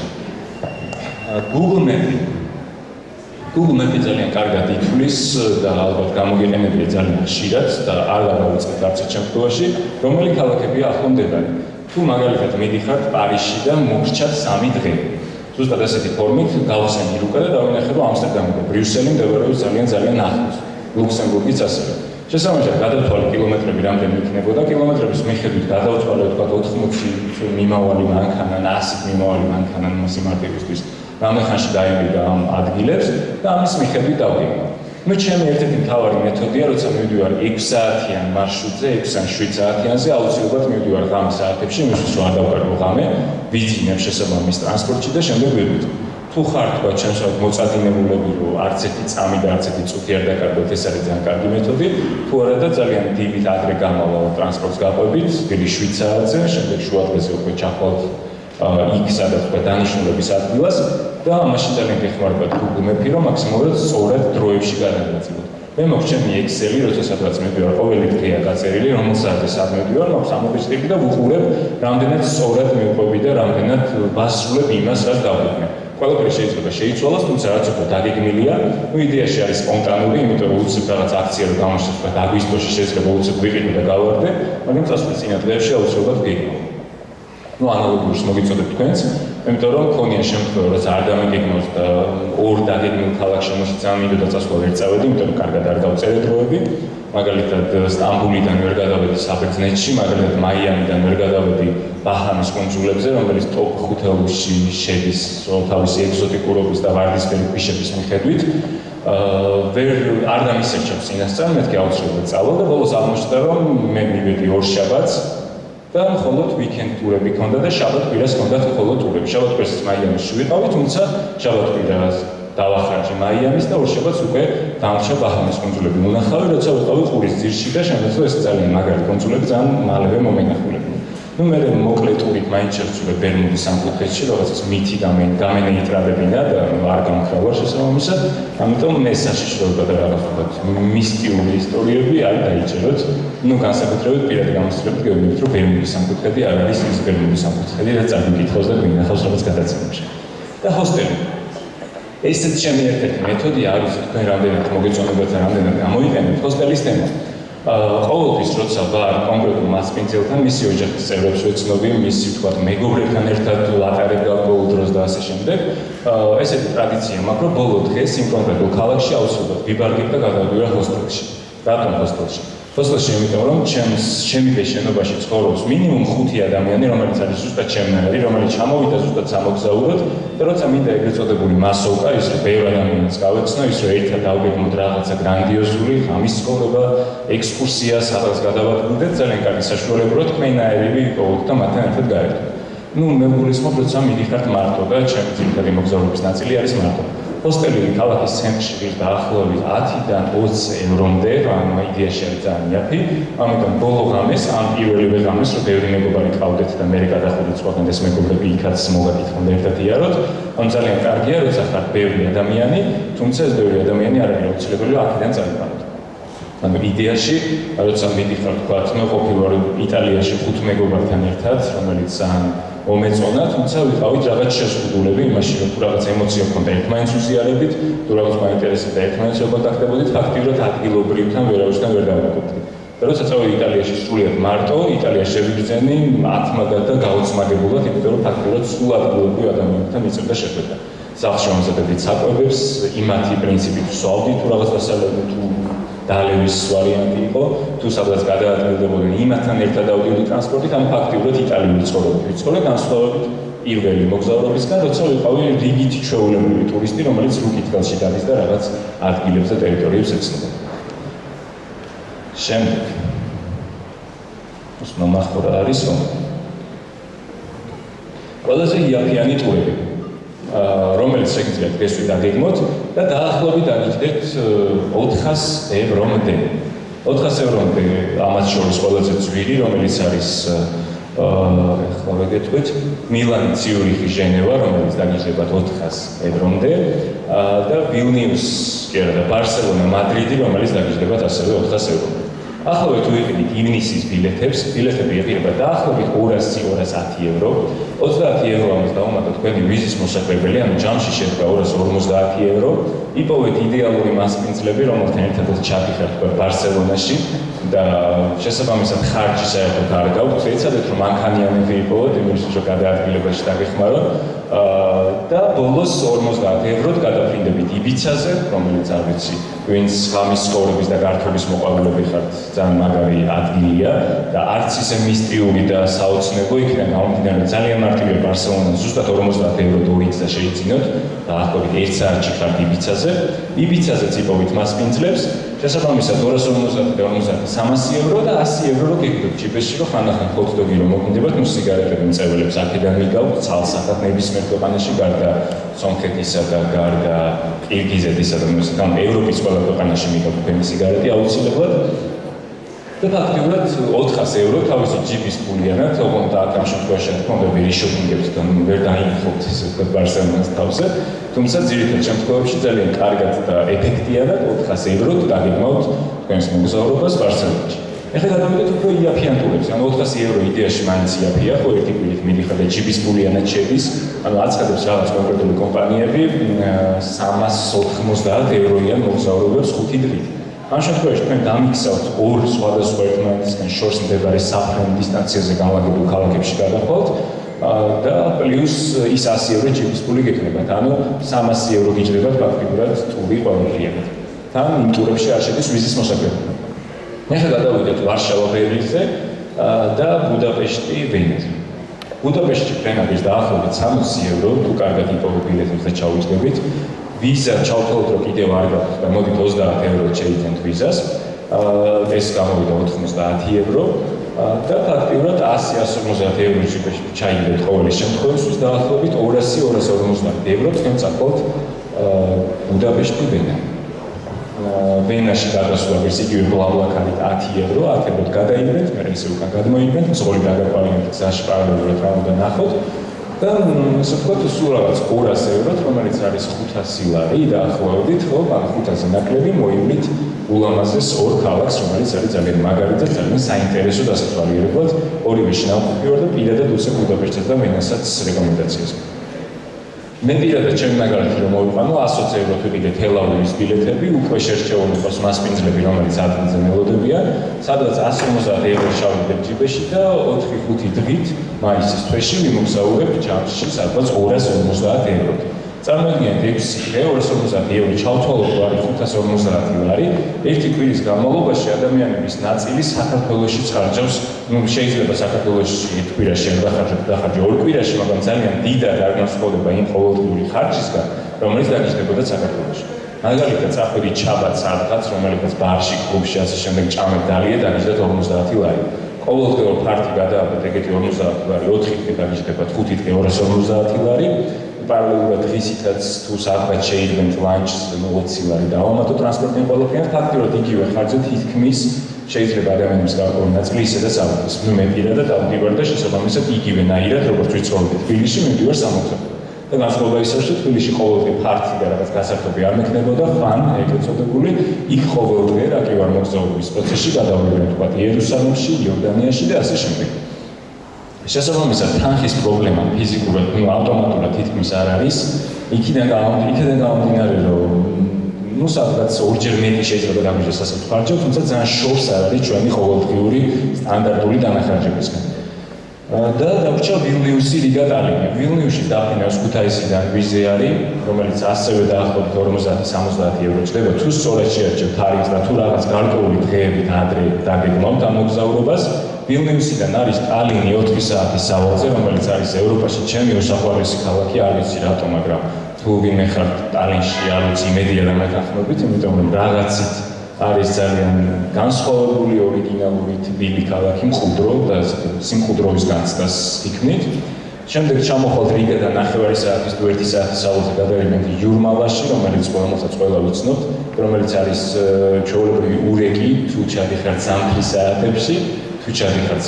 Google Map-ი ძალიან კარგად ითვლის და ალბათ გამოგიყენებია ძალიან ხშირად და არ დავიწყეთ არც ერთ შემთხვევაში, რომელი ქალაქებია ახლო მდებარე. თუ მაგალითად მიდიხართ პარიზში და მოგრჩათ 3 დღე. ზუსტად ასეთი ფორმით გავხსენე რუკა და დავინახებ ამსტერდამი და ბრიუსელი მდებარეობს ძალიან ახლოს. ლუქსემბურგიც ასევე. შესაბამისად გადავთვალე კილომეტრები რამდენი იქნებოდა, კილომეტრების მიხედვით გადავთვალე თქვა 80 მიმავალი მანქანა, 100 მიმავალი მანქანა სიმარტივისთვის. რამე ხანში დაიმიდა ამ ადგილებს და ამის მიხედვით დავდივარ. ნუ ჩემი ერთ-ერთი მთავარი მეთოდია, როცა მივდივარ 6 საათიან მარშრუტზე, 6 ან 7 საათიანზე, აუცილებლად მივდივარ ღამის საათებში, იმისთვის რომ არ დავკარგო ღამე, ვიძინებ შესაბამის ტრანსპორტში და შემდეგ ვივიდე. თუ ხარ თქვა ჩემსავთ მოწადინებულები, რომ არც ერთი წამი და არც ერთი წუთი არ დაკარგოთ, ეს არის ძალიან კარგი მეთოდი. თუ არა და ძალიან დილით ადრე გამავალ ტრანსპორტს გაყვებით, დილის 7 საათზე, შემდეგ შუა დღეზე უკვე ჩახვალთ იქ სადაც თქვა დანიშნულების ადგილას და ამაში ძალიან გეხმარებათ Google Map-ი, რომ მაქსიმალურად სწორად დროებში გადაგაწყვეტოთ. მე მოგჩემი Excel-ი, როდესაც მივდივარ, ყოველი დღეა გაწერილი, რომელ საათზე სად მივდივარ, მაქვს ამობეჭდები და ვუყურებ, რამდენად სწორად მივყვები და რამდენად ვასრულებ იმას, რაც დავუდგე. ყველაფერი შეიძლება შეიცვალოს, თუმცა რაც უფრო დაგეგმილია, ნუ იდეაში არის სპონტანური, იმიტომ რომ უცებ რაღაც აქცია რო გამოშეცდა აგვისტოში შეიძლება უცებ ვიყიდო და გავარდე, მაგრამ წასვლის წინა დღეებში აუცილებლად გეგმავ. ნუ ანალოგიურს მოგიწოდებ თქვენს, იმიტომ რომ მქონია შემთხვევა, რომ არ დამიგეგმოს და ორ დაგეგმილ ქალაქში ძალიან მინდოდა წასვლა ვერ წავედი, იმიტომ რომ კარგად არ დავწერე დროები. მაგალითად სტამბულიდან ვერ გადავედი საბერძნეთში, მაგალითად მაიამიდან ვერ გადავედი ბაჰამის კუნძულებზე, რომელიც ტოპ 5-ში შედის თავისი ეგზოტიკურობის და ვარდისფერი ქვიშების მიხედვით. ვერ არ დამისერჩებს წინასწარ, მეთქი აუცილებლად წავალ და ბოლოს აღმოჩნდა, რომ მე მივედი 2 შაბათს და მხოლოდ ვიკენდ ტურები ქონდა და შაბათ-კვირას ქონდათ მხოლოდ ტურები. შაბათ-კვირას მაიამისში ვიყავი, თუმცა შაბათ-კვირას დავახარჯე მაიამის და 2 შაბათს უკვე დამრჩა ბაჰამის კუნძულები ვნახავი, როცა ვიყავი ყურის ძირში და შემეძლო ეს ძალიან მაგარი კუნძულები ძალიან მალევე მომენახულებინა. მე მოკლე ტურით მაინც შევწვდე ბერმუდის სამკუთხედში, რაღაცას მითი გამენეიტრალებინა და არ გამქრალა შესაბამისად, ამიტომ მე საშიშროება და რაღაცა მისტიური ისტორიები არ დაიჭეროთ. განსაკუთრებით პირადი გამოსწორებით გეუბნებით, რომ ბერმუდის სამკუთხედი არ არის ის ბერმუდის სამკუთხედი, რაც წაგიკითხავს და გვინახავს რაღაც გადაცემებში. და ჰოსტელი. ესეც ჩემი ერთ-ერთი მეთოდი არის, თქვენ რამდენად მოგეწონებათ და რამდენად გამოიყენებთ ჰოსტელის თემა. ყოველთვის როცა ვარ კონკრეტულ მასპინძელთან, მისი ოჯახის წევრებს ვეცნობი, მისი თქვა მეგობრებთან ერთად ლატარებ გარკვეულ დროს და ასე შემდეგ. ესეთი ტრადიცია მაქვს, რომ ბოლო დღეს იმ კონკრეტულ ქალაქში აუცილებლად ვიბარგებ და გადავდივარ ჰოსტელში. რატომ ჰოსტელში? ჰოსტელში, იმიტომ რომ ჩემი შენობაში ცხოვრობს მინიმუმ 5 ადამიანი, რომელიც არის ზუსტად ჩემნაირი, რომელიც ჩამოვიდა ზუსტად სამოგზაუროდ და როცა მინდა ეგრეთ წოდებული მასოვკა, ის რომ ბევრ ადამიანს გავეცნო, ის რომ ერთად დავგეგმოთ რაღაცა გრანდიოზული ღამის ცხოვრება, ექსკურსია, სადაც გადავადგინდეთ, ძალიან კარგი საშუალება რომ თქვენაერები ვიპოვოთ და მათთან ერთად გაერთოთ. მე გულისხმობ, როცა მიდიხართ მარტო და ჩემი ძირითადი მოგზაურობის ნაწილი არის მარტო. ჰოსტელი ქალაქის ცენტრში ვიყავ დაახლოებით 10-დან 20 ევრომდე, ანუ იდეაში არის ძალიან იაფი. ამიტომ ბოლო ღამეს, ან პირველივე ღამეს, რომ ბევრი მეგობარი ყავდეთ და მე გადახდით სხვაგან ეს მეგობრები იქაც მოგაკითხონ და ერთად იაროთ. ანუ ძალიან კარგია, როცა ხარ ბევრი ადამიანი, თუმცა ეს ბევრი ადამიანი არ არის აუცილებელი, რომ 10-დან წაიყვანოთ. ანუ იდეაში, როცა მიდიხარ თქვა, მე ყოფილვარ იტალიაში 5 მეგობართან ერთად, რომელიც მომეწონა, თუმცა ვიყავით რაღაც შეზღუდულები იმაში, რომ თუ რაღაც ემოცია გქონდა ერთმანეთს უზიარებით, თუ რაღაც მაინტერესებდა ერთმანეთს კონტაქტებოდით, ფაქტიურად ადგილობრივთან ვერავისთან ვერ დავაკეთებდით. და როცა წავედი იტალიაში სრულიად მარტო, იტალიაში შევიბრძენი ათმაგად და გაუცმაგებულად, იმიტომ რომ ფაქტიურად სულ ადგილობრივ ადამიანებთან მიწევდა შეხვედრა. სახლში ვამზადებდით საკვებებს, იმათი პრინციპით ვსვავდით, თუ რაღაც დასალევი თუ დალევის ვარიანტი იყო, თუ სადღაც გადაადგილდებოდნენ იმათთან ერთად დავდიოდი ტრანსპორტით, ან ფაქტიურად იტალიური ცხოვრებით ვიცხოვრე, განსხვავებით პირველი მოგზაურობისგან, როცა ვიყავი რიგით ჩვეულებრივი ტურისტი, რომელიც რუკით ხელში დადის და რაღაც ადგილებს და ტერიტორიებს ეცნობა. შემდეგ. ეს მომახო რა არის, რომ ყველაზე იაფიანი ტურები. რომელიც შეგიძლიათ გესვით დაგეგმოთ და დაახლოებით დაგიჯდეთ 400 ევრომდე. 400 ევრომდე ამას შორის ყველაზე ძვირი, რომელიც არის ახლა ვეგეთქვით, მილანი, ციურიხი, ჟენევა, რომელიც დაგიჯდებათ 400 ევრომდე და ვილნიუსი, კი არა და ბარსელონა, მადრიდი, რომელიც დაგიჯდებათ ასევე 400 ევრომდე. ახლავე თუ იყიდით ივნისის ბილეთებს, ბილეთები ეყირება დაახლოებით 200-210 евро. 30 евро ამას დავუმატოთ თქვენი ვიზის მოსაკვებელი, ანუ ჯამში შედგა 250 евро. იპოვეთ იდეალური მასპინძლები, რომელთან ერთადაც ჩადიხართ ბარსელონაში და შესაბამისად ხარჯი საერთოდ არ გაქვთ. ეცადეთ რომ მანქანიანები იპოვოთ, იმისთვის რომ გადაადგილებაში დაგეხმაროთ. და ბოლოს 50 ევროდ გადაფრინდებით იბიცაზე, რომელიც არ ვიცი, ვინც ღამის ცხოვრების და გართობის მოყვარულები ხართ, ძალიან მაგარი ადგილია და არც ისე მისტიური და საოცნებო იქნება გამომდინარე ძალიან მარტივია ბარსელონიდან ზუსტად 50 ევროდ 2 წუთი შეიძინოთ და ახლობით 1 საათში ხართ იბიცაზე. იბიცაზეც იპოვით მასპინძლებს, შესაბამისად 250 და 50 300 евро და 100 евро რო გეკიდოთ ჩიპესში, რომ ხანდახან ჰოთ-დოგი რომ მოგინდებათ, ნუ სიგარეტები მწეველებს აქედან მიგავთ ცალსახად ნებისმიერ ქვეყანაში გარდა სომხეთისა და გარდა ყირგიზეთისა და მოსთან ევროპის ყველა ქვეყანაში მიგავთ თქვენი სიგარეტი აუცილებლად. და ფაქტიურად 400 евро თავისი ჯიპის ფულიანად, ოღონდ ამ შემთხვევაში თქმა უნდა ვერ იშოპინგებთ და ვერ დაინახავთ ისე ვთქვათ ბარსელონას თავზე, თუმცა ძირითად შემთხვევებში ძალიან კარგად და ეფექტიანად 400 ევროდ დაგეგმავთ თქვენს მოგზაურობას ბარსელონაში. ეხლა გადავიდეთ უფრო იაფიან ტურებზე, ანუ 400 евро იდეაში მაინც იაფია, ხო ერთი კვირით მიდიხარ და ჯიპის ფულიანად შედის, ანუ აცხადებს რაღაც კონკრეტული კომპანიები 390 ევროიან მოგზაურობებს 5 დღით. ამ შემთხვევაში თქვენ დამიქსავთ ორ სხვადასხვა ერთმანეთისგან შორს მდებარე საფრენ დისტანციაზე განლაგებულ ქალაქებში გადახვალთ და პლუს ის 100 евро ჯიპის ფული გექნებათ, ანუ 300 евро გიჯდებათ ფაქტიურად ტური ყოველდღიურად. თან იმ ტურებში არ შედის ვიზის მოსაკვებები. ეხლა გადავიდეთ ვარშავა-ბერლინზე და ბუდაპეშტი-ვენაზე. ბუდაპეშტში ფრენების დაახლოებით 60 евро, თუ კარგად იპოვეთ ბილეთებს და ჩავიჯდებით. ვიზა ჩავთვალოთ, რომ კიდევ არ გაქვს და მოდით 30 ევროთ შეიძენთ ვიზას. ეს გამოვიდა 90 евро და ფაქტიურად 100-150 ევროში ჩაიგდეთ ყოველი შემთხვევისთვის დაახლოებით 200-250 евро თქვენ წაყოლთ ბუდაპეშტი ვენა. ვენაში გადასვლა ის იგივე ბლაბლაკარით 10 евро, 10 ევროთ გადაიგდეთ, მე ისე უკან გადმოიგდეთ, მსხვილი დაგაყალიბეთ გზაში პარალელურად რა უნდა ნახოთ და ასე ვთქვათ, სულ რაღაც 200 ევროთ, რომელიც არის 500 ლარი დაახლოებით, ხო, ან 500 ნაკლები მოივლით ულამაზეს ორ ქალაქს, რომელიც არის ძალიან მაგარი და ძალიან საინტერესო დასათვალიერებლად. ორივე შნაყოფი ვარ და პირადად უცებ ბუდაპეშტს და ვენასაც რეკომენდაციას. მე პირადად ჩემი მაგალითი რომ მოვიყვანო 120 ევროთ ვიყიდე თელ-ავივის ბილეთები, უკვე შერჩეული ყავს მასპინძლები, რომელიც ადგილზე მელოდებიან, სადაც 150 евро შავდებ ჯიბეში და 4-5 დღით მაისის თვეში ვიმოგზაურებ ჯამში სადღაც 250 ევროთ. წარმოიდგინეთ 6 დღე 250 евро ჩავთვალოთ არის 550 ლარი, ერთი კვირის განმავლობაში ადამიანების ნაწილი საქართველოში ხარჯავს, შეიძლება საქართველოში ერთ კვირაში არ დახარჯო, ორ კვირაში, მაგრამ ძალიან დიდად არ განსხვავდება იმ ყოველდღიური ხარჯისგან, რომელიც დაგიჯდებოდა საქართველოში. მაგალითად, წახვიდით შაბათს სადღაც, რომელიღაც ბარში, კლუბში, ასე შემდეგ ჭამეთ დალია დაგიჯდათ 50 ლარი. ყოველდღიურ ფარტი გადააბეთ ეგეთი 50 ლარი, 4 დღე დაგიჯდებათ 5 დღე 250 ლარი. პარალელურად დღისითაც თუ საათად შეიდგენთ ლანჩს 20 ლარი დავამატო ტრანსპორტი ყველაფერს ფაქტიურად იგივე ხარჯზე თითქმის შეიძლება ადამიანის გარკვეული ნაწილი ისედაც ავიდეს. მე პირადად ავდივარ და შესაბამისად იგივენაირად როგორც ვიცხოვრობდი თბილისში, მე ვდივარ 60. და განსხვავება ის არის, რომ თბილისში ყოველდღე ფართი და რაღაც გასართობი არ მექნებოდა, ხან ეგრეთ წოდებული, იქ ყოველდღე რა კი ვარ მოგზაურობის პროცესში გადავიდეთ თქვა იერუსალიმში, იორდანიაში და ასე შემდეგ. შესაბამისად თანხის პრობლემა ფიზიკურად, ავტომატურად თითქმის არ არის. იქიდან გამომდინარე, რომ სადღაც ორჯერ მეტი შეიძლება გამიჟდეს ასე ვთქვათ, თუმცა ძალიან შორს არ არის ჩვენი ყოველდღიური სტანდარტული დანახარჯებისგან. და დავრჩა ვილნიუსი, რიგა, ტალინი. ვილნიუსში დაფინავს ქუთაისიდან ვიზე არის, რომელიც ასევე დაახლოებით 50-60 евро ჩდება. თუ სწორად შეარჩევთ თარიღს და თუ რაღაც გარკვეული დღეებით ადრე დაგეგმავთ ამ მოგზაურობას, ვილნიუსიდან არის ტალინი 4 საათის სავალზე, რომელიც არის ევროპაში ჩემი უსაყვარლესი ქალაქი, არ ვიცი რატო, მაგრამ თუ ვინმე ხართ ტალინში, არ ვიცი, იმედია და მეთანხმებით, იმიტომ რომ რაღაცით არის ძალიან განსხვავებული, ორიგინალური, თბილი ქალაქი, მყუდრო და სიმყუდროვის განცდას იქნით. შემდეგ ჩამოხვალთ რიგადან 9 საათის თუ 1 საათის სავალზე გადავიდეთ იურმალაში, რომელიც რომელსაც ყველა ვიცნობთ, რომელიც არის ჩვეულებრივი ურეკი, თუ ჩადიხართ ზამთრის საათებში. თუ ჩადიხართ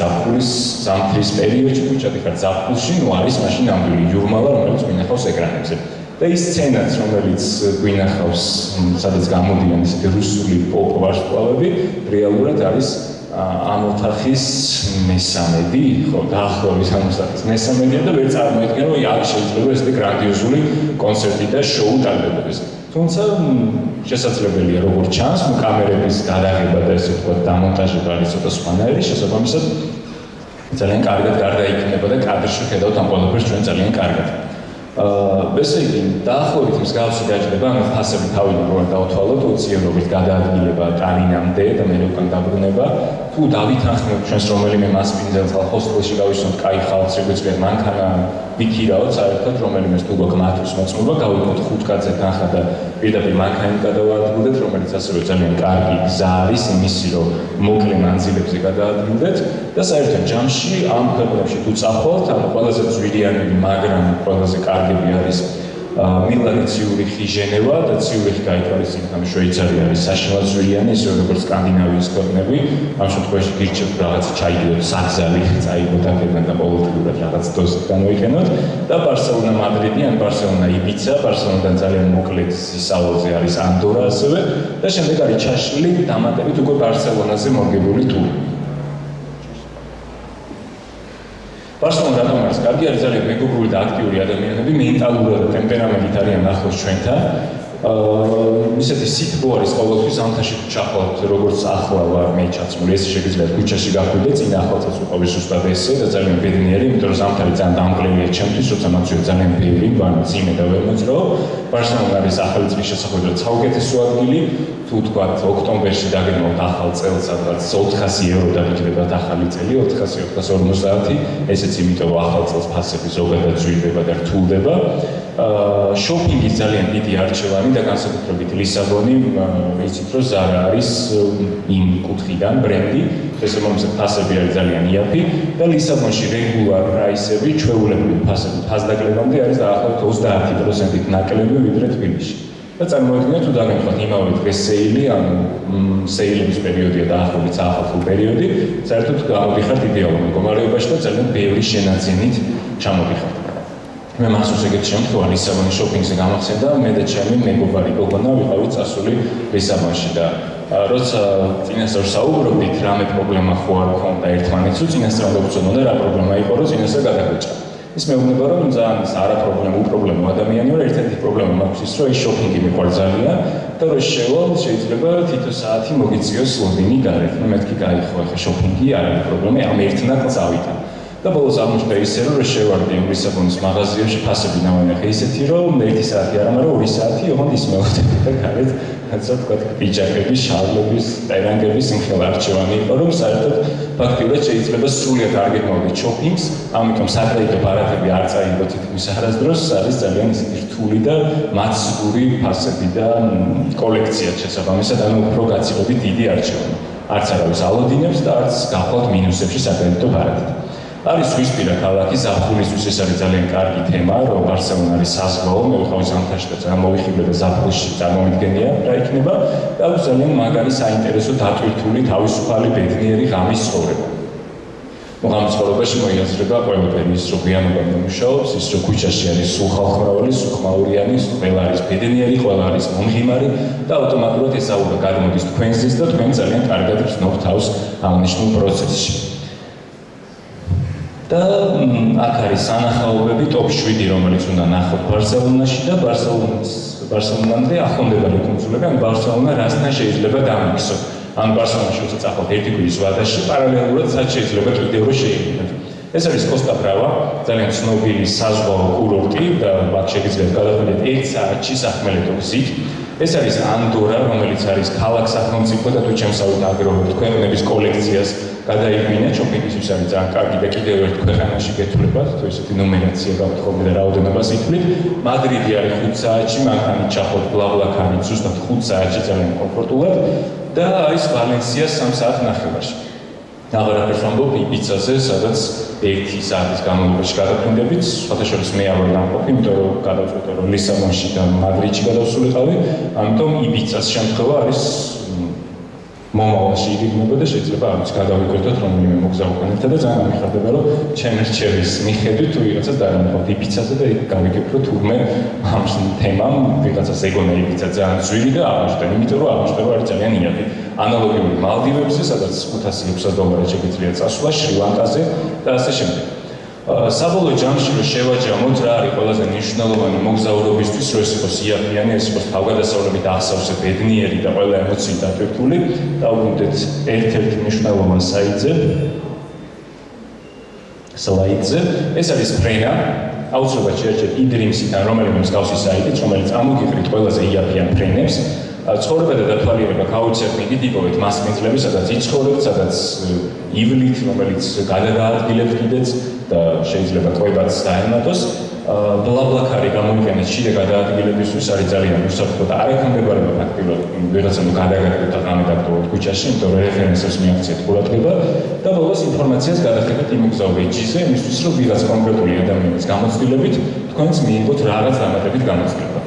ზამთრის პერიოდში, თუ ჩადიხართ ზაფხულში, არის მაშინ ნამდვილი იურმალა, რომელიც გვინახავს ეკრანებზე. და ის სცენაც, რომელიც გვინახავს, სადაც გამოდიან ისეთი რუსული პოპ ვარსკვლავები, რეალურად არის ამ ოთახის მესამედი, ხო, დაახლოებით ამ ოთახის მესამედია და ვერ წარმოიდგენო, რომ აქ შეიძლება ესეთი გრანდიოზული კონცერტი და შოუ ტარდებოდეს. თუმცა შესაძლებელია როგორც ჩანს, კამერების გადაღება და ესე ვთქვათ, დამონტაჟება არის ცოტა სხვანაირი, შესაბამისად ძალიან კარგად გარდაიქმნება და კადრში ხედავთ ამ ყველაფერს ჩვენ ძალიან კარგად. ესე იგი, დაახლოებით მსგავსი დაჯდება, ამ ფასები თავიდან რო არ დავთვალოთ, 20 ევრობით გადაადგილება ტალინამდე და მე უკან დაბრუნება. თუ დავითანხმებთ ჩვენს რომელიმე მასპინძელს ჰოსტელში გავისვამთ კაი ხალხს, შეგვიძლია მანქანა ვიქირაოთ, საერთოდ რომელიმე თუ გვაქვს მათთვის მოწმობა, გავიგოთ 5 კაცზე თანხა და პირდაპირ მანქანით გადავაადგილდეთ, რომელიც ასევე ძალიან კარგი გზა არის იმისი, რომ მოკლე მანძილებზე გადაადგილდეთ და საერთოდ ჯამში ამ ქვეყნებში თუ წახვალთ, ანუ ყველაზე ძვირიანები, მაგრამ ყველაზე კარგები არის მილანი, ციურიხი, ჟენევა და ციურიხი გაითვალისწინეთ, ამის შვეიცარია არის საშინაო ძვირიანი, ისე როგორც სკანდინავიის ქვეყნები. ამ შემთხვევაში გირჩევთ რაღაცა ჩაიგდოთ საგზავი, წაიგოთ აქედან და ყოველდღიურად რაღაც დოზით გამოიყენოთ და ბარსელონა, მადრიდი ან ბარსელონა, იბიცა, ბარსელონიდან ძალიან მოკლედ სავალზე არის ანდორა ასევე და შემდეგ არის ჩაშლილი დამატებით უკვე ბარსელონაზე მორგებული ტური. ბარსელონა რატომ არის კარგი? არის ძალიან მეგობრული და აქტიური ადამიანები, მენტალურად და ტემპერამენტით არიან ახლოს ჩვენთან. ისეთი სითბო არის ყოველთვის ზამთარში ჩახვალთ, როგორც ახლა ვარ მე ჩაცმული, ეს შეგიძლიათ ქუჩაში გახვიდე, წინ ახლაცაც უყავი ზუსტად ესე და ძალიან ბედნიერი, იმიტომ რომ ზამთარი ძალიან დამკლევია ჩემთვის, როცა მაქვს ძალიან ბევრი, ვარ მძიმე და ვერ მოძრაობ. ბარსელონა არის ახალი წლის შესახვედრად საუკეთესო ადგილი. თუ თქვათ ოქტომბერში დაგეგმავთ ახალ წელს, სადღაც 400 евро დაგიჯდებათ ახალი წელი, 400-450, ესეც იმიტომ რომ ახალ წელს ფასები ზოგადად ზრდება და რთულდება. შოპინგის ძალიან დიდი არჩევანი და განსაკუთრებით ლისაბონი, იცით რომ Zara არის იმ კუთხიდან ბრენდი, ეს რომელსაც ფასები არის ძალიან იაფი და ლისაბონში რეგულარ პრაისები, ჩვეულებრივი ფასები ფასდაკლებამდე არის დაახლოებით 30%-ით ნაკლები ვიდრე თბილისში. და წარმოიდგინეთ თუ დაგემხოთ იმავე დღეს სეილი, ანუ სეილების პერიოდია დაახლოებით საახალწლო პერიოდი, საერთოდ გამოდიხართ იდეალურ მდგომარეობაში და ძალიან ბევრი შენაძენით ჩამოდიხართ. მე მახსოვს ეგეთი შემთხვევა ლისაბონის შოპინგზე გამახსენდა, მე და ჩემი მეგობარი გოგონა ვიყავით წასული ლისაბონში და როცა წინასწარ საუბრობდით, რამე პრობლემა ხო არ ქონდა ერთმანეთს, წინასწარ დავუწოდნოდა რა პრობლემა იყო, რომ წინასწარ გადაგვეჭა. ის მეუბნება, რომ ძალიან არა პრობლემო ადამიანი ვარ, ერთ-ერთი პრობლემა მაქვს ის, რომ ის შოპინგი მიყვარს ძალიან და რო შევალ შეიძლება თითო საათი მოგიწიოს ლონდონი გარეთ. მეთქი გაიხო ახლა შოპინგი არ არის პრობლემა, ამ ერთნაკ წავიდა. და ბოლოს აღმოჩნდა ისე, რომ შევარდი ლისაბონის მაღაზიაში ფასები ნავანახე ისეთი, რომ 1 საათი არა, მაგრამ 2 საათი ოღონდ ის მოვხდები და გარეთ ასე ვთქვათ, პიჯაკების, შარლების, ტერანგების იმხელა არჩევანი იყო, რომ საერთოდ ფაქტიურად შეიძლება სრულად არ გეგმავდეთ შოპინგს, ამიტომ საკრედიტო ბარათები არ წაიღო თითქმის არასდროს, არის ძალიან ისეთი რთული და მაცდური ფასები და კოლექცია შესაბამისად, ანუ უფრო გაცილებით დიდი არჩევანი. არც არავის ალოდინებს და არც გახვალთ მინუსებში საკრედიტო ბარათით. არის სვისპირა ქალაქი, ზაფხულისთვის ეს არის ძალიან კარგი თემა, რომ ბარსელონა არის საზღვაო, მე ვიყავი ზამთარში და ძალიან მოვიხიბლე და ზაფხულში წარმოვიდგენია რა იქნება და აქვს ძალიან მაგარი საინტერესო დატვირთული თავისუფალი ბედნიერი ღამის ცხოვრება. ღამის ცხოვრებაში მოიაზრება ყველაფერი, ის რომ გვიანობა მუშაობს, ის რომ ქუჩაში არის სულ ხალხმრავალი, სულ ხმაურიანი, ყველა არის ბედნიერი, ყველა არის მომღიმარი და ავტომატურად ესაუბრა გადმოდის თქვენზეც და თქვენ ძალიან კარგად გრძნობთ თავს აღნიშნულ პროცესში. და აქ არის სანახაობები ტოპ 7, რომელიც უნდა ნახოთ ბარსელონაში და ბარსელონამდე ახლომდებარე კუნძულები, ან ბარსელონა რასთან შეიძლება დამიქცოთ. ან ბარსელონაში როცა წახვალთ ერთი კვირის ვადაში, პარალელურად სად შეიძლება კიდევ რო შეიქმნათ. ეს არის Costa Brava, ძალიან ცნობილი საზღვაო კურორტი და აქ შეგიძლიათ გადახვიდეთ 1 საათში სახმელეთო გზით. ეს არის ანდორა, რომელიც არის ქალაქ-სახელმწიფო და თუ ჩემსავით აგროვებთ ქვეყნების კოლექციას გადაიგვინეთ, შოპინგისთვის არის ძალიან კარგი და კიდევ ერთ ქვეყანაში გეთვლებათ, თუ ესეთი ნომერაცია გაქვთ ხოლმე და რაოდენობას ითვლით. მადრიდი არის 5 საათში, მანქანით ჩახოთ ბლაბლაქარით ზუსტად 5 საათში ძალიან კომფორტულად და არის ვალენსია 3 საათნახევარში. აღარაფერს ვამბობ იბიცაზე, სადაც 1 საათის განმავლობაში გადაფრინდებით, სხვათაშორის მე არ ვარ დამყოფი, იმიტომ რომ გადავწყვიტე რომ ლისაბონში და მადრიდში გადავსულიყავი, ამიტომ იბიცას შემთხვევა არის მომავალში იგეგმება და შეიძლება ამის გადავიკვირდოთ რომელიმე მოგზაურთან და ძალიან ამიხარდება რომ ჩემი რჩევის მიხედვით თუ ვიღაცას დაანახავთ იბიცაზე და იქ გავიგებთ თურმე ამ თემამ ვიღაცას ეგონა იბიცა ძალიან ძვირი და აღმოჩნდა, იმიტომ რომ აღმოჩნდება არის ძალიან იაფი. ანალოგიური მალდივებზე, სადაც $500 შეგიძლიათ წასვლა, შრი-ლანკაზე და ასე შემდეგ. საბოლოო ჯამში რომ შევაჯამოთ რა არის ყველაზე მნიშვნელოვანი მოგზაურობისთვის, რომ ეს იყოს იაფიანი, ეს იყოს თავგადასავლებით აღსავსე, ბედნიერი და ყველა ემოციით დატვირთული, დავუბრუნდეთ ერთ-ერთ მნიშვნელოვან სლაიდზე. ეს არის ფრენა, აუცილებლად შეერჩეთ e-dreams-იდან რომელიმე მსგავსი საიტით, რომელიც ამოგიღრით ყველაზე იაფიან ფრენებს. ცხოვრება და დათვალიერება გაუწევთ მიდით იპოვეთ მასპინძლები, სადაც იცხოვრებთ, სადაც ივლით, რომელიც გადაადგილებთ კიდეც და შეიძლება კვებაც დაემატოს. ბლაბლაქარი გამოიყენეთ შიდა გადაადგილებისთვის, არის ძალიან უსაფრთხო და არ ექვემდებარება ფაქტიურად ვიღაცამ გადაგაგდოთ და ღამე დაგდოვოთ ქუჩაში, იმიტომ რომ რეფერენსებს მიაქციეთ ყურადღება და ბოლოს ინფორმაციას გადახდეთ იმ მგზავრი ჯიზე, იმისთვის რომ ვიღაც კონკრეტული ადამიანის გამოცდილებით თქვენს მიიღოთ რაღაც დამატებით გამოცდილება.